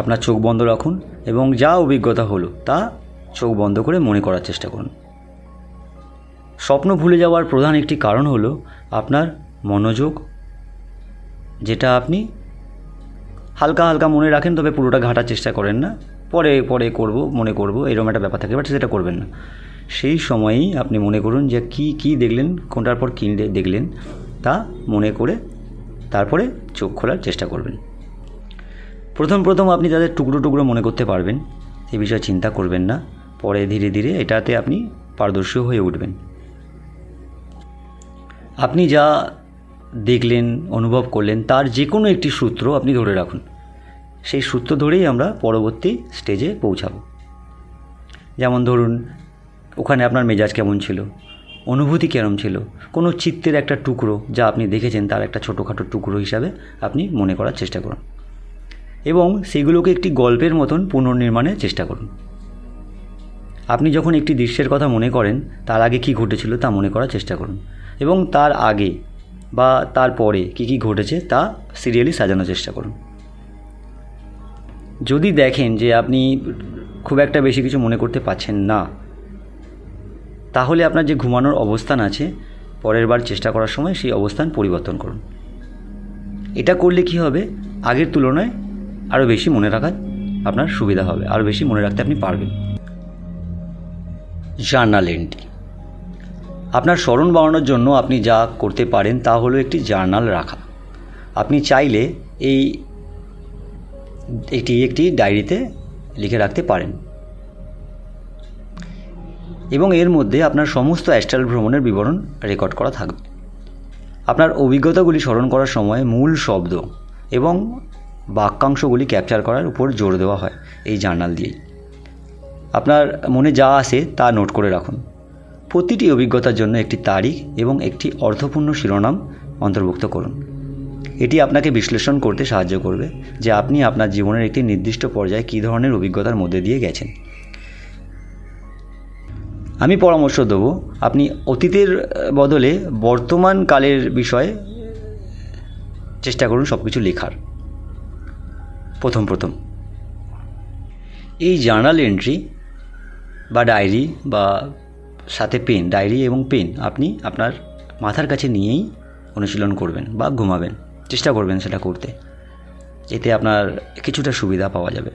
আপনার চোখ বন্ধ রাখুন এবং যা অভিজ্ঞতা হলো তা চোখ বন্ধ করে মনে করার চেষ্টা করুন। স্বপ্ন ভুলে যাওয়ার প্রধান একটি কারণ হলো আপনার মনোযোগ, যেটা আপনি হালকা হালকা মনে রাখেন, তবে পুরোটা ঘাঁটার চেষ্টা করেন না, পরে পরে করব, মনে করব, এরকম একটা ব্যাপার থাকে, বাট সেটা করবেন না। সেই সময়েই আপনি মনে করুন যে কী দেখলেন, কোনটার পর কী দেখলেন তা মনে করে তারপরে চোখ খোলার চেষ্টা করবেন। প্রথম আপনি তাদের টুকরো টুকরো মনে করতে পারবেন, এই বিষয়ে চিন্তা করবেন না। পরে ধীরে ধীরে এটাতে আপনি পারদর্শী হয়ে উঠবেন। আপনি যা দেখলেন, অনুভব করলেন, তার যে কোনো একটি সূত্র আপনি ধরে রাখুন। সেই সূত্র ধরেই আমরা পরবর্তী স্টেজে পৌঁছাব। যেমন ধরুন, ওখানে আপনার মেজাজ কেমন ছিল, অনুভূতি কেমন ছিল, কোনো চিত্রের একটা টুকরো যা আপনি দেখেছেন তার একটা ছোটোখাটো টুকরো হিসাবে আপনি মনে করার চেষ্টা করুন এবং সেগুলোকে একটি গল্পের মতন পুনর্নির্মাণের চেষ্টা করুন। আপনি যখন একটি দৃশ্যের কথা মনে করেন, তার আগে কী ঘটেছিল তা মনে করার চেষ্টা করুন এবং তার আগে বা তার পরে কী ঘটেছে তা সিরিয়ালি সাজানোর চেষ্টা করুন। যদি দেখেন যে আপনি খুব একটা বেশি কিছু মনে করতে পারছেন না, তাহলে আপনার যে ঘুমানোর অবস্থান আছে, পরের বার চেষ্টা করার সময় সেই অবস্থান পরিবর্তন করুন। এটা করলে কি হবে, আগের তুলনায় আরও বেশি মনে রাখার আপনার সুবিধা হবে, আরও বেশি মনে রাখতে আপনি পারবেন। Journal entry. আপনার স্মরণ বাড়ানোর জন্য আপনি যা করতে পারেন তা হলো একটি জার্নাল রাখা। আপনি চাইলে একটি ডায়েরিতে লিখে রাখতে পারেন এবং এর মধ্যে আপনার সমস্ত অ্যাস্ট্রাল ভ্রমণের বিবরণ রেকর্ড করা থাকবে। আপনার অভিজ্ঞতাগুলি স্মরণ করার সময় মূল শব্দ এবং বাক্যাংশগুলি ক্যাপচার করার উপর জোর দেওয়া হয় এই জার্নাল দিয়েই। আপনার মনে যা আসে তা নোট করে রাখুন। প্রতিটি অভিজ্ঞতার জন্য একটি তারিখ এবং একটি অর্থপূর্ণ শিরোনাম অন্তর্ভুক্ত করুন। এটি আপনাকে বিশ্লেষণ করতে সাহায্য করবে যে আপনি আপনার জীবনের একটি নির্দিষ্ট পর্যায়ে কী ধরনের অভিজ্ঞতার মধ্যে দিয়ে গেছেন। আমি পরামর্শ দেব, আপনি অতীতের বদলে বর্তমান কালের বিষয়ে চেষ্টা করুন সব কিছু লেখার। প্রথম এই জার্নাল এন্ট্রি বা ডায়েরি বা সাথে পেন, ডায়েরি এবং পেন আপনি আপনার মাথার কাছে নিয়েই অনুশীলন করবেন বা ঘুমাবেন, চেষ্টা করবেন সেটা করতে। এতে আপনার কিছুটা সুবিধা পাওয়া যাবে।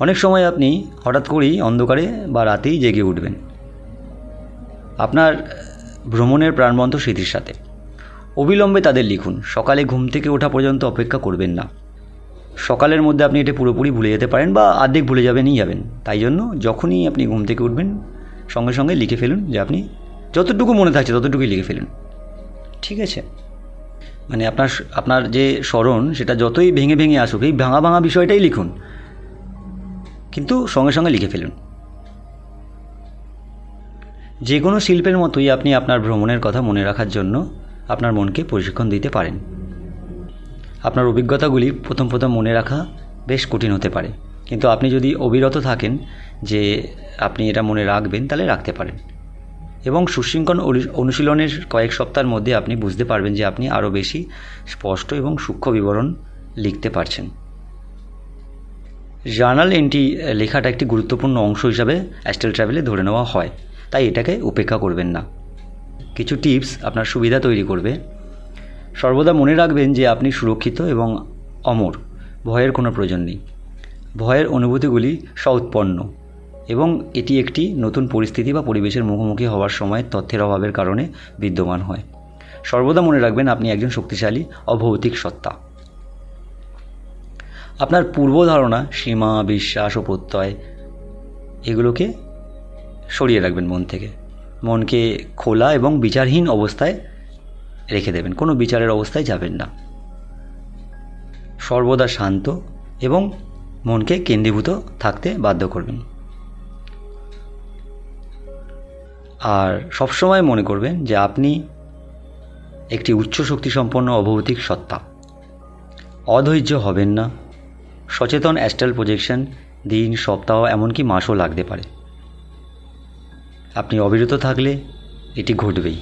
অনেক সময় আপনি হঠাৎ করেই অন্ধকারে বা রাতেই জেগে উঠবেন আপনার ভ্রমণের প্রাণবন্ত স্মৃতির সাথে। অবিলম্বে তাদের লিখুন। সকালে ঘুম থেকে ওঠা পর্যন্ত অপেক্ষা করবেন না। সকালের মধ্যে আপনি এটা পুরোপুরি ভুলে যেতে পারেন বা অর্ধেক ভুলে যাবেন। তাই জন্য যখনই আপনি ঘুম থেকে উঠবেন সঙ্গে সঙ্গে লিখে ফেলুন যে আপনি যতটুকু মনে থাকছে ততটুকুই লিখে ফেলুন। ঠিক আছে? মানে আপনার যে স্মরণ সেটা যতই ভেঙে ভেঙে আসুক, এই ভাঙা বিষয়টাই লিখুন, কিন্তু সঙ্গে সঙ্গে লিখে ফেলুন। যে কোনো শিল্পের মতোই আপনি আপনার ভ্রমণের কথা মনে রাখার জন্য আপনার মনকে প্রশিক্ষণ দিতে পারেন। আপনার অভিজ্ঞতাগুলি প্রথম মনে রাখা বেশ কঠিন হতে পারে, কিন্তু আপনি যদি অবিরত থাকেন যে আপনি এটা মনে রাখবেন, তাহলে রাখতে পারেন এবং সুশৃঙ্খল অনুশীলনের কয়েক সপ্তাহের মধ্যে আপনি বুঝতে পারবেন যে আপনি আরও বেশি স্পষ্ট এবং সূক্ষ্ম বিবরণ লিখতে পারছেন। জার্নাল এন্ট্রি লেখাটা একটি গুরুত্বপূর্ণ অংশ হিসাবে অ্যাস্ট্রাল ট্রাভেলে ধরে নেওয়া হয়, তাই এটাকে উপেক্ষা করবেন না। কিছু টিপস আপনার সুবিধা তৈরি করবে। সর্বদা মনে রাখবেন যে আপনি সুরক্ষিত এবং অমর, ভয়ের কোনো প্রয়োজন নেই। ভয়ের অনুভূতিগুলি স্ব-উৎপন্ন এবং এটি একটি নতুন পরিস্থিতি বা পরিবেশের মুখোমুখি হওয়ার সময় তথ্যের অভাবের কারণে বিদ্যমান হয়। সর্বদা মনে রাখবেন আপনি একজন শক্তিশালী অভৌতিক সত্তা। আপনার পূর্বধারণা, সীমা, বিশ্বাস ও প্রত্যয় এগুলোকে সরিয়ে রাখবেন মন থেকে। মনকে খোলা এবং বিচারহীন অবস্থায় রেখে দেবেন, কোনো বিচারের অবস্থায় যাবেন না। সর্বদা শান্ত এবং মনকে কেন্দ্রীভূত থাকতে বাধ্য করবেন। আর সবসময় মনে করবেন যে আপনি একটি উচ্চ শক্তিসম্পন্ন অভৌতিক সত্তা। অধৈর্য হবেন না। সচেতন অ্যাস্ট্রাল প্রজেকশন দিন, সপ্তাহ, এমনকি মাসও লাগতে পারে। আপনি অবিরত থাকলে এটি ঘটবেই।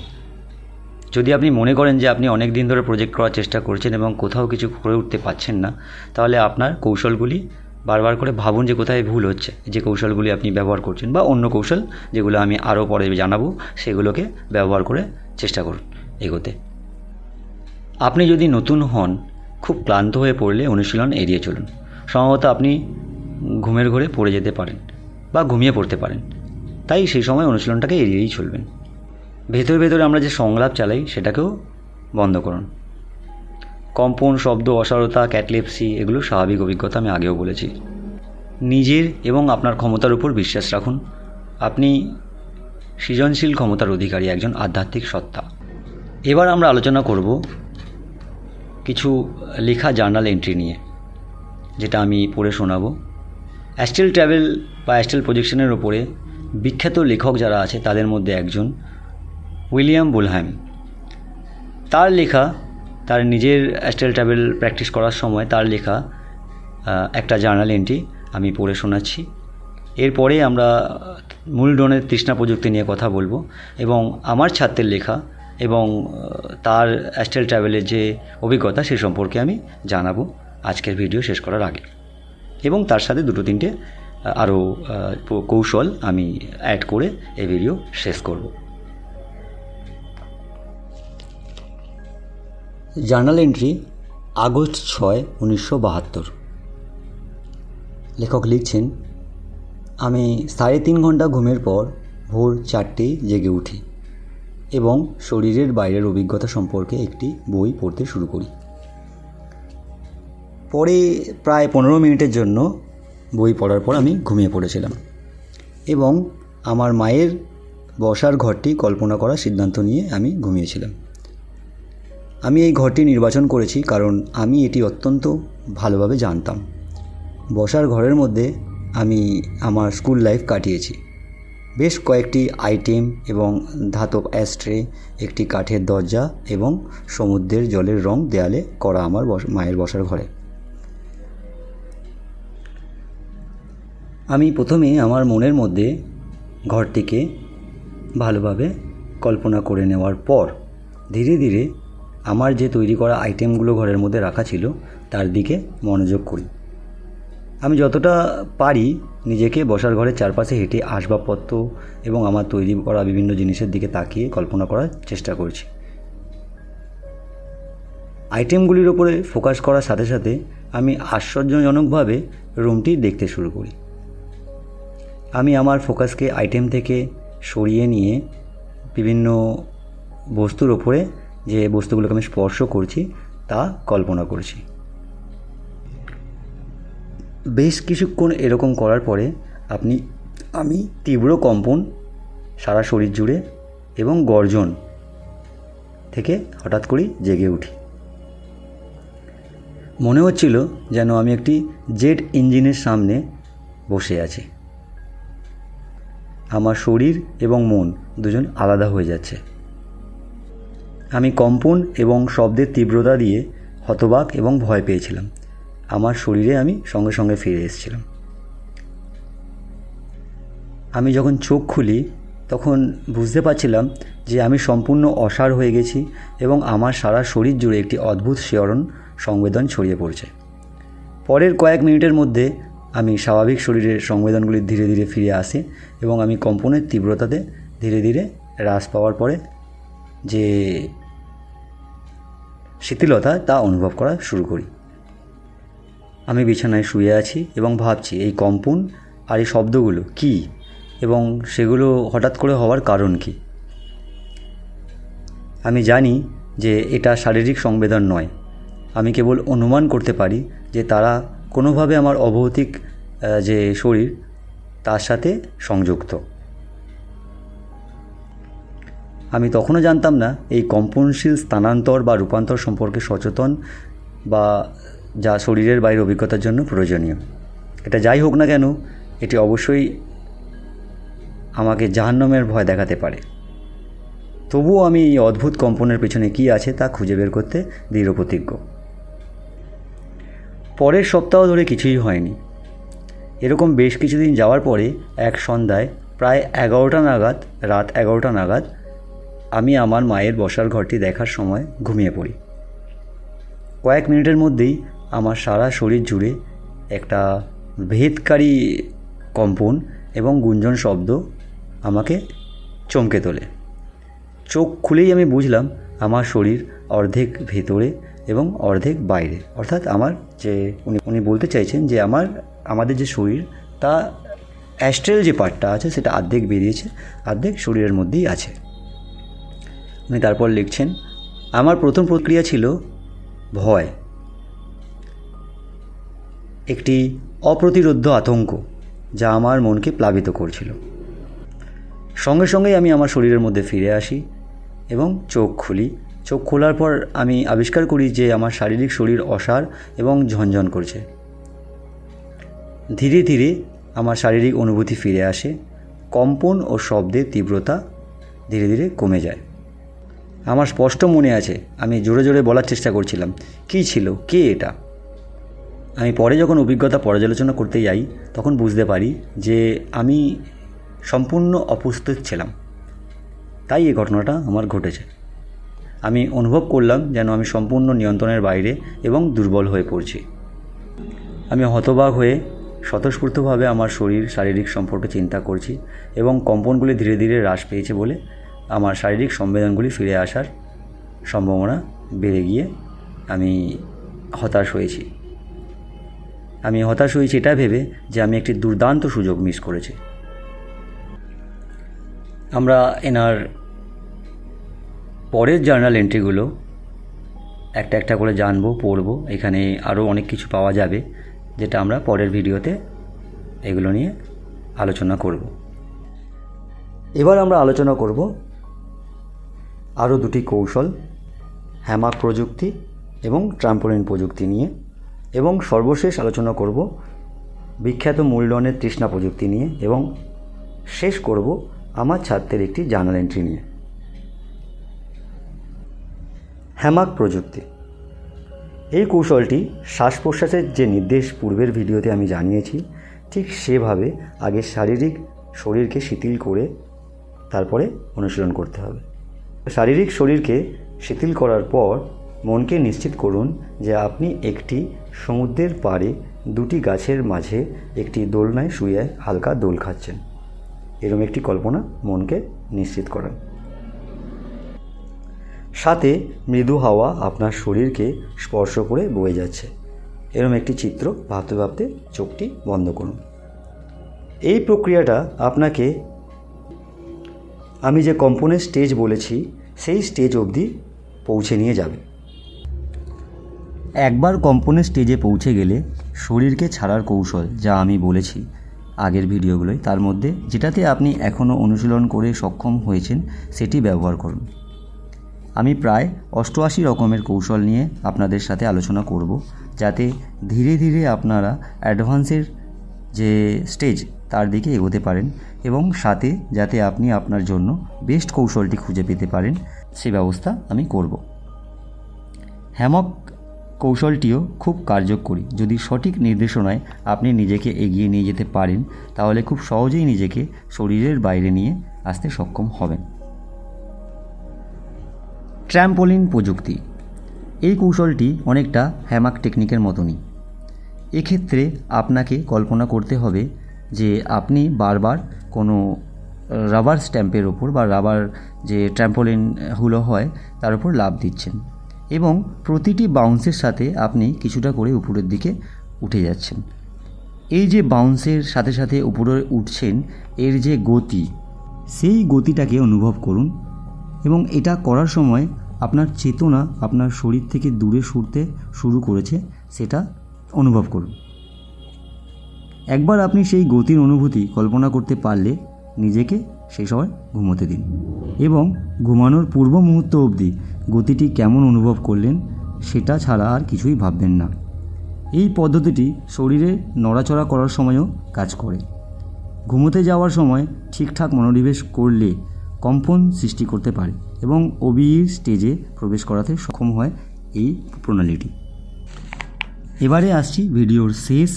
যদি আপনি মনে করেন যে আপনি অনেক দিন ধরে প্রজেক্ট করার চেষ্টা করছেন এবং কোথাও কিছু করে উঠতে পারছেন না, তাহলে আপনার কৌশলগুলি বারবার করে ভাবুন যে কোথায় ভুল হচ্ছে। যে কৌশলগুলি আপনি ব্যবহার করছেন বা অন্য কৌশল যেগুলো আমি আরও পরে জানাবো, সেগুলোকে ব্যবহার করে চেষ্টা করুন এগোতে। আপনি যদি নতুন হন, খুব ক্লান্ত হয়ে পড়লে অনুশীলন এড়িয়ে চলুন। সম্ভবত আপনি ঘুমের ঘোরে পড়ে যেতে পারেন বা ঘুমিয়ে পড়তে পারেন, তাই সেই সময় অনুশীলনটাকে এড়িয়েই চলবেন। ভেতরে ভেতরে আমরা যে সংলাপ চালাই সেটাকেও বন্ধ করুন। কম্পন, শব্দ, অসারতা, ক্যাটলেপসি এগুলো স্বাভাবিক অভিজ্ঞতা, আমি আগেও বলেছি। নিজের এবং আপনার ক্ষমতার উপর বিশ্বাস রাখুন। আপনি সৃজনশীল ক্ষমতার অধিকারী, একজন আধ্যাত্মিক সত্তা। এবার আমরা আলোচনা করব কিছু লেখা জার্নাল এন্ট্রি নিয়ে, যেটা আমি পড়ে শোনাবো। অ্যাস্ট্রাল ট্রাভেল বা অ্যাস্ট্রাল প্রজেকশনের ওপরে বিখ্যাত লেখক যারা আছে তাদের মধ্যে একজন উইলিয়াম বুলহ্যাম। তার লেখা, তার নিজের অ্যাস্ট্রাল ট্রাভেল প্র্যাকটিস করার সময় তার লেখা একটা জার্নাল এন্ট্রি আমি পড়ে শোনাচ্ছি। এরপরে আমরা মূল ড্রোনের তৃষ্ণা প্রযুক্তি নিয়ে কথা বলবো এবং আমার ছাত্রের লেখা এবং তার অ্যাস্ট্রাল ট্রাভেলের যে অভিজ্ঞতা সে সম্পর্কে আমি জানাবো আজকের ভিডিও শেষ করার আগে, এবং তার সাথে দুটো তিনটে আরও কৌশল আমি অ্যাড করে এই ভিডিও শেষ করব। Journal entry August 6, 1972। লেখক লিখছেন, আমি 3.5 ঘন্টা ঘুমের পর ভোর 4টেয় জেগে উঠি এবং শরীরের বাইরের অভিজ্ঞতা সম্পর্কে একটি বই পড়তে শুরু করি। পরে প্রায় 15 মিনিটের জন্য বই পড়ার পর আমি ঘুমিয়ে পড়েছিলাম এবং আমার মায়ের বসার ঘরটি কল্পনা করার সিদ্ধান্ত নিয়ে আমি ঘুমিয়েছিলাম। আমি এই ঘরটি নির্বাচন করেছি কারণ আমি এটি অত্যন্ত ভালোভাবে জানতাম। বসার ঘরের মধ্যে আমি আমার স্কুল লাইফ কাটিয়েছি। বেশ কয়েকটি আইটেম এবং ধাতব অ্যাস্ট্রে, একটি কাঠের দরজা এবং সমুদ্রের জলের রং দেয়ালে করা আমার মায়ের বসার ঘরে। আমি প্রথমে আমার মনের মধ্যে ঘরটিকে ভালোভাবে কল্পনা করে নেওয়ার পর ধীরে ধীরে আমার যে তৈরি করা আইটেমগুলো ঘরের মধ্যে রাখা ছিল তার দিকে মনোযোগ করি। আমি যতটা পারি নিজেকে বসার ঘরের চারপাশে হেঁটে আসবাবপত্র এবং আমার তৈরি করা বিভিন্ন জিনিসের দিকে তাকিয়ে কল্পনা করার চেষ্টা করছি। আইটেমগুলির ওপরে ফোকাস করার সাথে সাথে আমি আশ্চর্যজনকভাবে রুমটি দেখতে শুরু করি। আমি আমার ফোকাসকে আইটেম থেকে সরিয়ে নিয়ে বিভিন্ন বস্তুর ওপরে, যে বস্তুগুলোকে আমি স্পর্শ করছি তা কল্পনা করছি। বেশ কিছুক্ষণ এরকম করার পরে আমি তীব্র কম্পন সারা শরীর জুড়ে এবং গর্জন থেকে হঠাৎ করেই জেগে উঠি। মনে হচ্ছিল যেন আমি একটি জেট ইঞ্জিনের সামনে বসে আছি। আমার শরীর এবং মন দুজন আলাদা হয়ে যাচ্ছে। আমি কম্পন এবং শব্দের তীব্রতা দিয়ে হতবাক এবং ভয় পেয়েছিলাম। আমার শরীরে আমি সঙ্গে সঙ্গে ফিরে এসেছিলাম। আমি যখন চোখ খুলি তখন বুঝতে পারছিলাম যে আমি সম্পূর্ণ অসাড় হয়ে গেছি এবং আমার সারা শরীর জুড়ে একটি অদ্ভুত শিহরণ সংবেদন ছড়িয়ে পড়ছে। পরের কয়েক মিনিটের মধ্যে আমি স্বাভাবিক শরীরের সংবেদনগুলি ধীরে ধীরে ফিরে আসে এবং আমি কম্পনের তীব্রতাতে ধীরে ধীরে হ্রাস পাওয়ার পরে যে শিথিলতা তা অনুভব করা শুরু করি। আমি বিছানায় শুয়ে আছি এবং ভাবছি এই কম্পন আর এই শব্দগুলো কী এবং সেগুলো হঠাৎ করে হওয়ার কারণ কী। আমি জানি যে এটা শারীরিক সংবেদন নয়। আমি কেবল অনুমান করতে পারি যে তারা কোনোভাবে আমার অভৌতিক যে শরীর তার সাথে সংযুক্ত। আমি তখনও জানতাম না এই কম্পনশীল স্থানান্তর বা রূপান্তর সম্পর্কে সচেতন বা যা শরীরের বাইরের অভিজ্ঞতার জন্য প্রয়োজনীয়। এটা যাই হোক না কেন, এটি অবশ্যই আমাকে জাহান্নামের ভয় দেখাতে পারে। তবুও আমি এই অদ্ভুত কম্পনের পেছনে কী আছে তা খুঁজে বের করতে দৃঢ় প্রতিজ্ঞ। পরের সপ্তাহ ধরে কিছুই হয়নি। এরকম বেশ কিছুদিন যাওয়ার পরে এক সন্ধ্যায় প্রায় রাত 11টা নাগাদ আমি আমার মায়ের বসার ঘরটি দেখার সময় ঘুমিয়ে পড়ি। কয়েক মিনিটের মধ্যেই আমার সারা শরীর জুড়ে একটা ভেদকারী কম্পন এবং গুঞ্জন শব্দ আমাকে চমকে তোলে। চোখ খুলেই আমি বুঝলাম আমার শরীর অর্ধেক ভেতরে এবং অর্ধেক বাইরে, অর্থাৎ আমার যে উনি বলতে চাইছেন যে আমার আমাদের যে শরীর তা অ্যাস্ট্রাল যে পার্টটা আছে সেটা অর্ধেক বেরিয়েছে, অর্ধেক শরীরের মধ্যেই আছে। উনি তারপর লিখছেন, আমার প্রথম প্রক্রিয়া ছিল ভয়, একটি অপ্রতিরোধ্য আতঙ্ক যা আমার মনকে প্লাবিত করছিল। সঙ্গে সঙ্গেই আমি আমার শরীরের মধ্যে ফিরে আসি এবং চোখ খুলি। চোখ খোলার পর আমি আবিষ্কার করি যে আমার শারীরিক শরীর অসাড় এবং ঝনঝন করছে। ধীরে ধীরে আমার শারীরিক অনুভূতি ফিরে আসে, কম্পন ও শব্দের তীব্রতা ধীরে ধীরে কমে যায়। আমার স্পষ্ট মনে আছে আমি জোরে জোরে বলার চেষ্টা করছিলাম, কী ছিল, কে এটা? আমি পরে যখন অভিজ্ঞতা পর্যালোচনা করতে যাই তখন বুঝতে পারি যে আমি সম্পূর্ণ অপ্রস্তুত ছিলাম, তাই এই ঘটনাটা আমার ঘটেছে। আমি অনুভব করলাম যেন আমি সম্পূর্ণ নিয়ন্ত্রণের বাইরে এবং দুর্বল হয়ে পড়ছি। আমি হতবাক হয়ে স্বতঃস্ফূর্তভাবে আমার শারীরিক সম্পর্কে চিন্তা করছি এবং কম্পনগুলি ধীরে ধীরে হ্রাস পেয়েছে বলে আমার শারীরিক সংবেদনগুলি ফিরে আসার সম্ভাবনা বেড়ে গিয়ে আমি হতাশ হয়েছি। এটা ভেবে যে আমি একটি দুর্দান্ত সুযোগ মিস করেছি। আমরা এনার পরের জার্নাল এন্ট্রিগুলো একটা একটা করে জানবো, পড়বো। এখানে আরও অনেক কিছু পাওয়া যাবে যেটা আমরা পরের ভিডিওতে এগুলো নিয়ে আলোচনা করব। এবার আমরা আলোচনা করব আরও দুটি কৌশল, হ্যামাক প্রযুক্তি এবং ট্রাম্পোলিন প্রযুক্তি নিয়ে, এবং সর্বশেষ আলোচনা করব বিখ্যাত মূলধনের তৃষ্ণা প্রযুক্তি নিয়ে, এবং শেষ করব আমার ছাত্রের একটি জার্নাল এন্ট্রি নিয়ে। হ্যামাক প্রযুক্তি, এই কৌশলটি শ্বাস প্রশ্বাসের যে নির্দেশ পূর্বের ভিডিওতে আমি জানিয়েছি ঠিক সেভাবে আগে শরীরকে শিথিল করে তারপরে অনুশীলন করতে হবে। শারীরিক শরীরকে শিথিল করার পর মনকে নিশ্চিত করুন যে আপনি একটি সমুদ্রের পাড়ে দুটি গাছের মাঝে একটি দোলনায় শুয়ে হালকা দোল খাচ্ছেন। এরকম একটি কল্পনা মনকে নিশ্চিত করান। সাথে মৃদু হাওয়া আপনার শরীরকে স্পর্শ করে বয়ে যাচ্ছে, এরকম একটি চিত্র ভাবতে ভাবতে চোখটি বন্ধ করুন। এই প্রক্রিয়াটা আপনাকে আমি যে কম্পনের স্টেজ বলেছি সেই স্টেজ অবধি পৌঁছে নিয়ে যাবে। একবার কম্পনের স্টেজে পৌঁছে গেলে শরীরকে ছাড়ার কৌশল যা আমি বলেছি আগের ভিডিওগুলোয়, তার মধ্যে যেটাতে আপনি এখনও অনুশীলন করে সক্ষম হয়েছেন সেটি ব্যবহার করুন। আমি প্রায় 88 রকমের কৌশল নিয়ে আপনাদের সাথে আলোচনা করব, যাতে ধীরে ধীরে আপনারা অ্যাডভান্সের যে স্টেজ তার দিকে এগোতে পারেন, এবং সাথে যাতে আপনি আপনার জন্য বেস্ট কৌশলটি খুঁজে পেতে পারেন সেই ব্যবস্থা আমি করব। হ্যামক কৌশলটিও খুব কার্যকরী। যদি সঠিক নির্দেশনায় আপনি নিজেকে এগিয়ে নিয়ে যেতে পারেন তাহলে খুব সহজেই নিজেকে শরীরের বাইরে নিয়ে আসতে সক্ষম হবেন। ট্র্যাম্পোলিন প্রযুক্তি, এই কৌশলটি অনেকটা হ্যামাক টেকনিকের মতনই। এক্ষেত্রে আপনাকে কল্পনা করতে হবে যে আপনি বারবার কোনো রাবার স্ট্যাম্পের ওপর বা রাবার যে ট্র্যাম্পোলিনগুলো হয় তার উপর লাফ দিচ্ছেন, এবং প্রতিটি বাউন্সের সাথে আপনি কিছুটা করে উপরের দিকে উঠে যাচ্ছেন। এই যে বাউন্সের সাথে সাথে উপরে উঠছেন, এর যে গতি, সেই গতিটাকে অনুভব করুন, এবং এটা করার সময় আপনার চেতনা আপনার শরীর থেকে দূরে সরতে শুরু করেছে সেটা অনুভব করুন। একবার আপনি সেই গতির অনুভূতি কল্পনা করতে পারলে নিজেকে সেই সময় ঘুমোতে দিন, এবং ঘুমানোর পূর্ব মুহূর্ত অবধি গতিটি কেমন অনুভব করলেন সেটা ছাড়া আর কিছুই ভাববেন না। এই পদ্ধতিটি শরীরে নড়াচড়া করার সময়ও কাজ করে। ঘুমোতে যাওয়ার সময় ঠিকঠাক মনোনিবেশ করলে কম্পন সৃষ্টি করতে পারে এবং ওবিই স্টেজে প্রবেশ করাতে সক্ষম হয় এই প্রণালীটি। এবারে আসছি ভিডিওর শেষ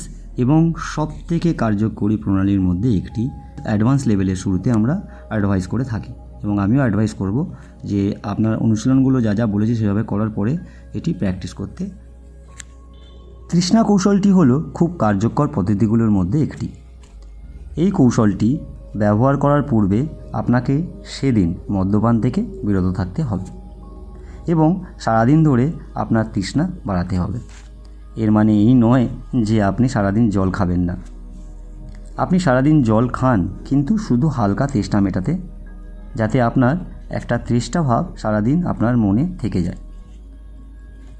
এবং সবথেকে কার্যকরী প্রণালীর মধ্যে একটি। অ্যাডভান্স লেভেলের শুরুতে আমরা অ্যাডভাইস করে থাকি, এবং আমিও অ্যাডভাইস করব যে আপনার অনুশীলনগুলো যা যা বলেছি সেভাবে করার পরে এটি প্র্যাকটিস করতে। তৃষ্ণা কৌশলটি হলো খুব কার্যকর পদ্ধতিগুলোর মধ্যে একটি। এই কৌশলটি ব্যবহার করার পূর্বে আপনাকে সেদিন মদ্যপান থেকে বিরত থাকতে হবে এবং সারাদিন ধরে আপনার তৃষ্ণা বাড়াতে হবে। এর মানে এই নয় যে আপনি সারাদিন জল খাবেন না। আপনি সারাদিন জল খান, কিন্তু শুধু হালকা তেষ্টা মেটাতে, যাতে আপনার একটা তৃষ্ণা ভাব সারাদিন আপনার মনে থেকে যায়।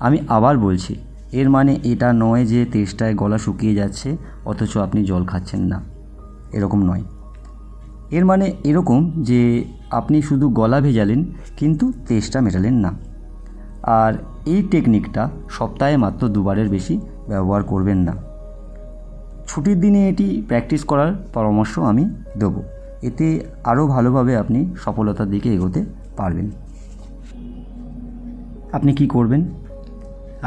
আমি আবার বলছি, এর মানে এটা নয় যে তেষ্টায় গলা শুকিয়ে যাচ্ছে অথচ আপনি জল খাচ্ছেন না, এরকম নয়। এর মানে এরকম যে আপনি শুধু গলা ভেজালেন কিন্তু তেষ্টা মেটালেন না। আর এই টেকনিকটা সপ্তাহে মাত্র 2 বারের বেশি ব্যবহার করবেন না। ছুটির দিনে এটি প্র্যাকটিস করার পরামর্শ আমি দেবো। এতে আরও ভালোভাবে আপনি সফলতার দিকে এগোতে পারবেন। আপনি কি করবেন?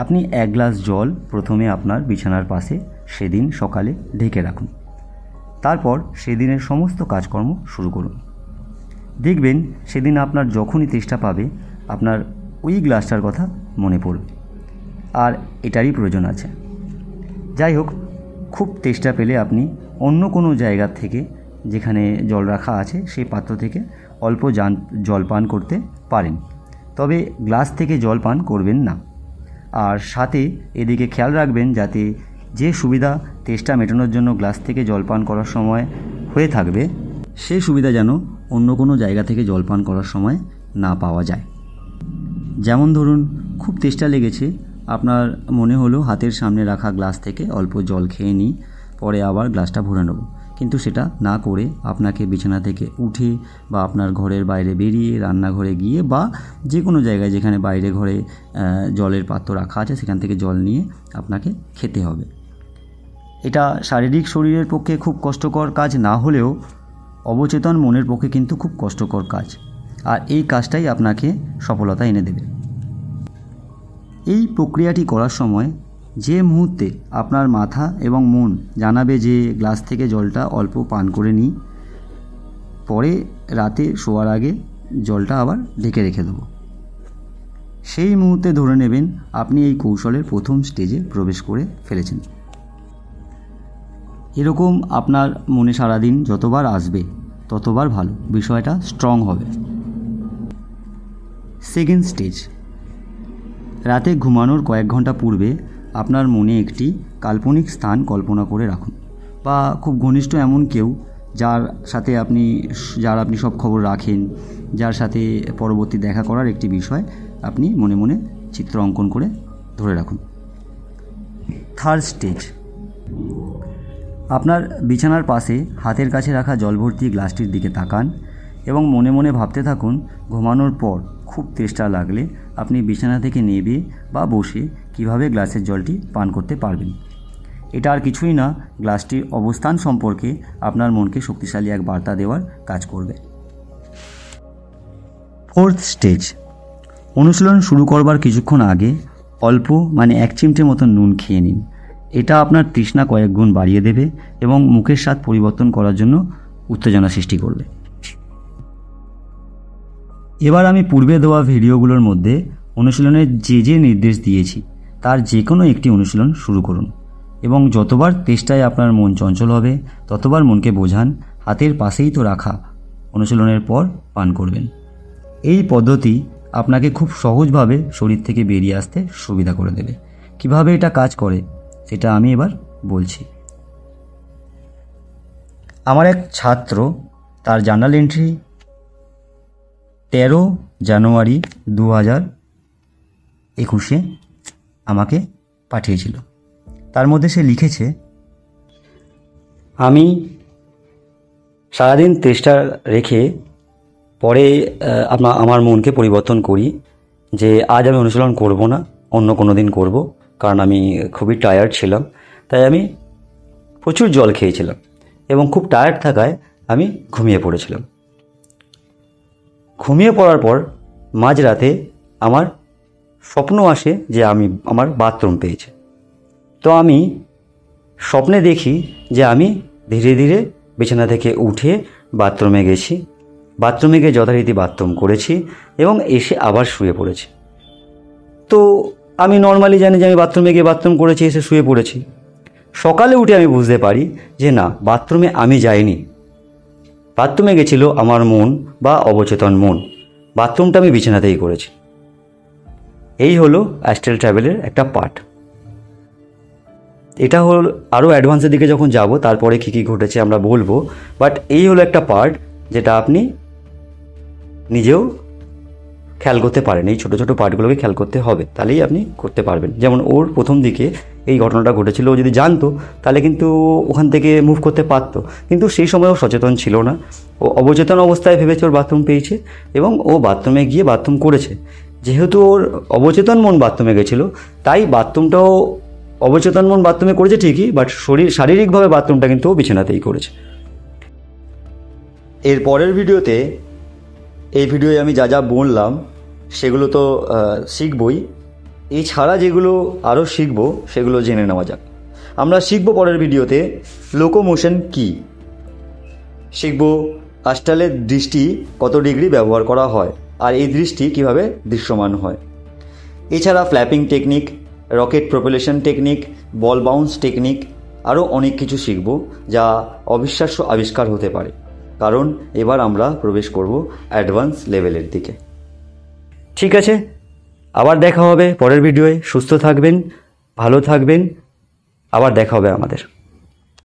আপনি 1 গ্লাস জল প্রথমে আপনার বিছানার পাশে সেদিন সকালে ঢেকে রাখুন। তারপর সেদিনের সমস্ত কাজকর্ম শুরু করুন। দেখবেন সেদিন আপনার যখনই তেষ্টা পাবে আপনার ওই গ্লাসটার কথা মনে পড়বে, আর এটারই প্রয়োজন আছে। যাই হোক, খুব তেষ্টা পেলে আপনি অন্য কোনো জায়গা থেকে, যেখানে জল রাখা আছে সেই পাত্র থেকে অল্প জল পান করতে পারেন, তবে গ্লাস থেকে জল পান করবেন না। আর সাথে এদিকে খেয়াল রাখবেন যাতে যে সুবিধা তেষ্টা মেটানোর জন্য গ্লাস থেকে জল পান করার সময় হয়ে থাকবে, সেই সুবিধা যেন অন্য কোনো জায়গা থেকে জল পান করার সময় না পাওয়া যায়। যেমন ধরুন, খুব তেষ্টা লেগেছে, আপনার মনে হলো হাতের সামনে রাখা গ্লাস থেকে অল্প জল খেয়ে নিই, পরে আবার গ্লাসটা ভরে নেব, কিন্তু সেটা না করে আপনাকে বিছানা থেকে উঠে বা আপনার ঘরের বাইরে বেরিয়ে রান্নাঘরে গিয়ে বা যে কোনো জায়গায় যেখানে বাইরে ঘরে জলের পাত্র রাখা আছে সেখান থেকে জল নিয়ে আপনাকে খেতে হবে। এটা শারীরিক শরীরের পক্ষে খুব কষ্টকর কাজ না হলেও অবচেতন মনের পক্ষে কিন্তু খুব কষ্টকর কাজ, আর এই কাজটাই আপনাকে সফলতা এনে দেবে। এই প্রক্রিয়াটি করার সময় যে মুহূর্তে আপনার মাথা এবং মন জানাবে যে গ্লাস থেকে জলটা অল্প পান করে নিই, পরে রাতে শোয়ার আগে জলটা আবার ঢেকে রেখে দেবো, সেই মুহূর্তে ধরে নেবেন আপনি এই কৌশলের প্রথম স্টেজে প্রবেশ করে ফেলেছেন। এরকম আপনার মনে সারাদিন যতবার আসবে ততবার ভালো, বিষয়টা স্ট্রং হবে। সেকেন্ড স্টেজ, রাতে ঘুমানোর কয়েক ঘন্টা পূর্বে আপনার মনে একটি কাল্পনিক স্থান কল্পনা করে রাখুন, বা খুব ঘনিষ্ঠ এমন কেউ যার আপনি সব খবর রাখেন, যার সাথে পরবর্তী দেখা করার একটি বিষয় আপনি মনে মনে চিত্র অঙ্কন করে ধরে রাখুন। থার্ড স্টেজ, আপনার বিছানার পাশে হাতের কাছে রাখা জল ভর্তি গ্লাসটির দিকে তাকান এবং মনে মনে ভাবতে থাকুন ঘুমানোর পর খুব তেষ্টা লাগলে আপনি বিছানা থেকে নেমে বা বসে কিভাবে গ্লাসের জলটি পান করতে পারবেন। এটা আর কিছুই না, গ্লাসটির অবস্থান সম্পর্কে আপনার মনকে শক্তিশালী এক বার্তা দেওয়ার কাজ করবে। ফোর্থ স্টেজ, অনুশীলন শুরু করবার কিছুক্ষণ আগে অল্প 1 চিমটে মতো নুন খেয়ে নিন। এটা আপনার তৃষ্ণা কয়েক গুণ বাড়িয়ে দেবে এবং মুখের স্বাদ পরিবর্তন করার জন্য উত্তেজনা সৃষ্টি করবে। এবার আমি পূর্বে দেওয়া ভিডিওগুলোর মধ্যে অনুশীলনের যে নির্দেশ দিয়েছি তার যে কোনো একটি অনুশীলন শুরু করুন এবং যতবার তেষ্টায় আপনার মন চঞ্চল হবে ততবার মনকে বোঝান হাতের পাশেই তো রাখা, অনুশীলনের পর পান করবেন। এই পদ্ধতি আপনাকে খুব সহজভাবে শরীর থেকে বেরিয়ে আসতে সুবিধা করে দেবে। কিভাবে এটা কাজ করে সেটা আমি এবার বলছি। আমার এক ছাত্র তার জার্নাল এন্ট্রি 13 জানুয়ারি 2021 আমাকে পাঠিয়েছিল। তার মধ্যে সে লিখেছে, আমি সারাদিন তেষ্টা রেখে পরে আমার মনকে পরিবর্তন করি যে আজ আমি অনুশীলন করব না, অন্য কোনো দিন করব, কারণ আমি খুবই টায়ার্ড ছিলাম। তাই আমি প্রচুর জল খেয়েছিলাম এবং খুব টায়ার্ড থাকায় আমি ঘুমিয়ে পড়েছিলাম। ঘুমিয়ে পড়ার পর মাঝরাতে আমার স্বপ্ন আসে যে আমার বাথরুম পেয়েছে। তো আমি স্বপ্নে দেখি যে আমি ধীরে ধীরে বিছানা থেকে উঠে বাথরুমে গেছি, বাথরুমে গিয়ে যথারীতি বাথরুম করেছি এবং এসে আবার শুয়ে পড়েছি। তো আমি নর্মালি জানি যে আমি বাথরুমে গিয়ে বাথরুম করেছি, এসে শুয়ে পড়েছি। সকালে উঠে আমি বুঝতে পারি যে না, বাথরুমে আমি যাইনি, বাথরুমে গেছিল আমার মন বা অবচেতন মন। বাথরুমটা আমি বিছানাতেই করেছি। এই হলো অ্যাস্ট্রাল ট্রাভেলের একটা পার্ট। এটা হল আরও অ্যাডভান্সের দিকে যখন যাব তারপরে কী কী ঘটেছে আমরা বলবো, বাট এই হলো একটা পার্ট যেটা আপনি নিজেও খেয়াল করতে পারেন। এই ছোটো ছোটো পার্টগুলোকে খেয়াল করতে হবে, তাহলেই আপনি করতে পারবেন। যেমন ওর প্রথম দিকে এই ঘটনাটা ঘটেছিল, ও যদি জানতো তাহলে কিন্তু ওখান থেকে মুভ করতে পারতো, কিন্তু সেই সময় ও সচেতন ছিল না। ও অবচেতন অবস্থায় ভেবেছে ওর বাথরুম পেয়েছে এবং ও বাথরুমে গিয়ে বাথরুম করেছে। যেহেতু ওর অবচেতন মন বাথরুমে গেছিলো, তাই বাথরুমটাও অবচেতন মন বাথরুমে করেছে ঠিকই, বাট শারীরিকভাবে বাথরুমটা কিন্তু ও বিছানাতেই করেছে। এর পরের ভিডিওতে, এই ভিডিওয়ে আমি যা যা বললাম সেগুলো তো শিখবই, এছাড়া যেগুলো আরও শিখবো সেগুলো জেনে নেওয়া যাক। আমরা শিখবো পরের ভিডিওতে লোকোমোশন কী, শিখব আস্টালের দৃষ্টি কত ডিগ্রি ব্যবহার করা হয় আর এই দৃষ্টি কিভাবে দৃশ্যমান হয়। এছাড়া flapping technique, rocket প্রপেলেশন technique, ball bounce technique, আরও অনেক কিছু শিখব যা অবিশ্বাস্য আবিষ্কার হতে পারে, কারণ এবার আমরা প্রবেশ করব অ্যাডভান্স লেভেলের দিকে। ঠিক আছে, আবার দেখা হবে পরের ভিডিওয়ে। সুস্থ থাকবেন, ভালো থাকবেন, আবার দেখা হবে আমাদের।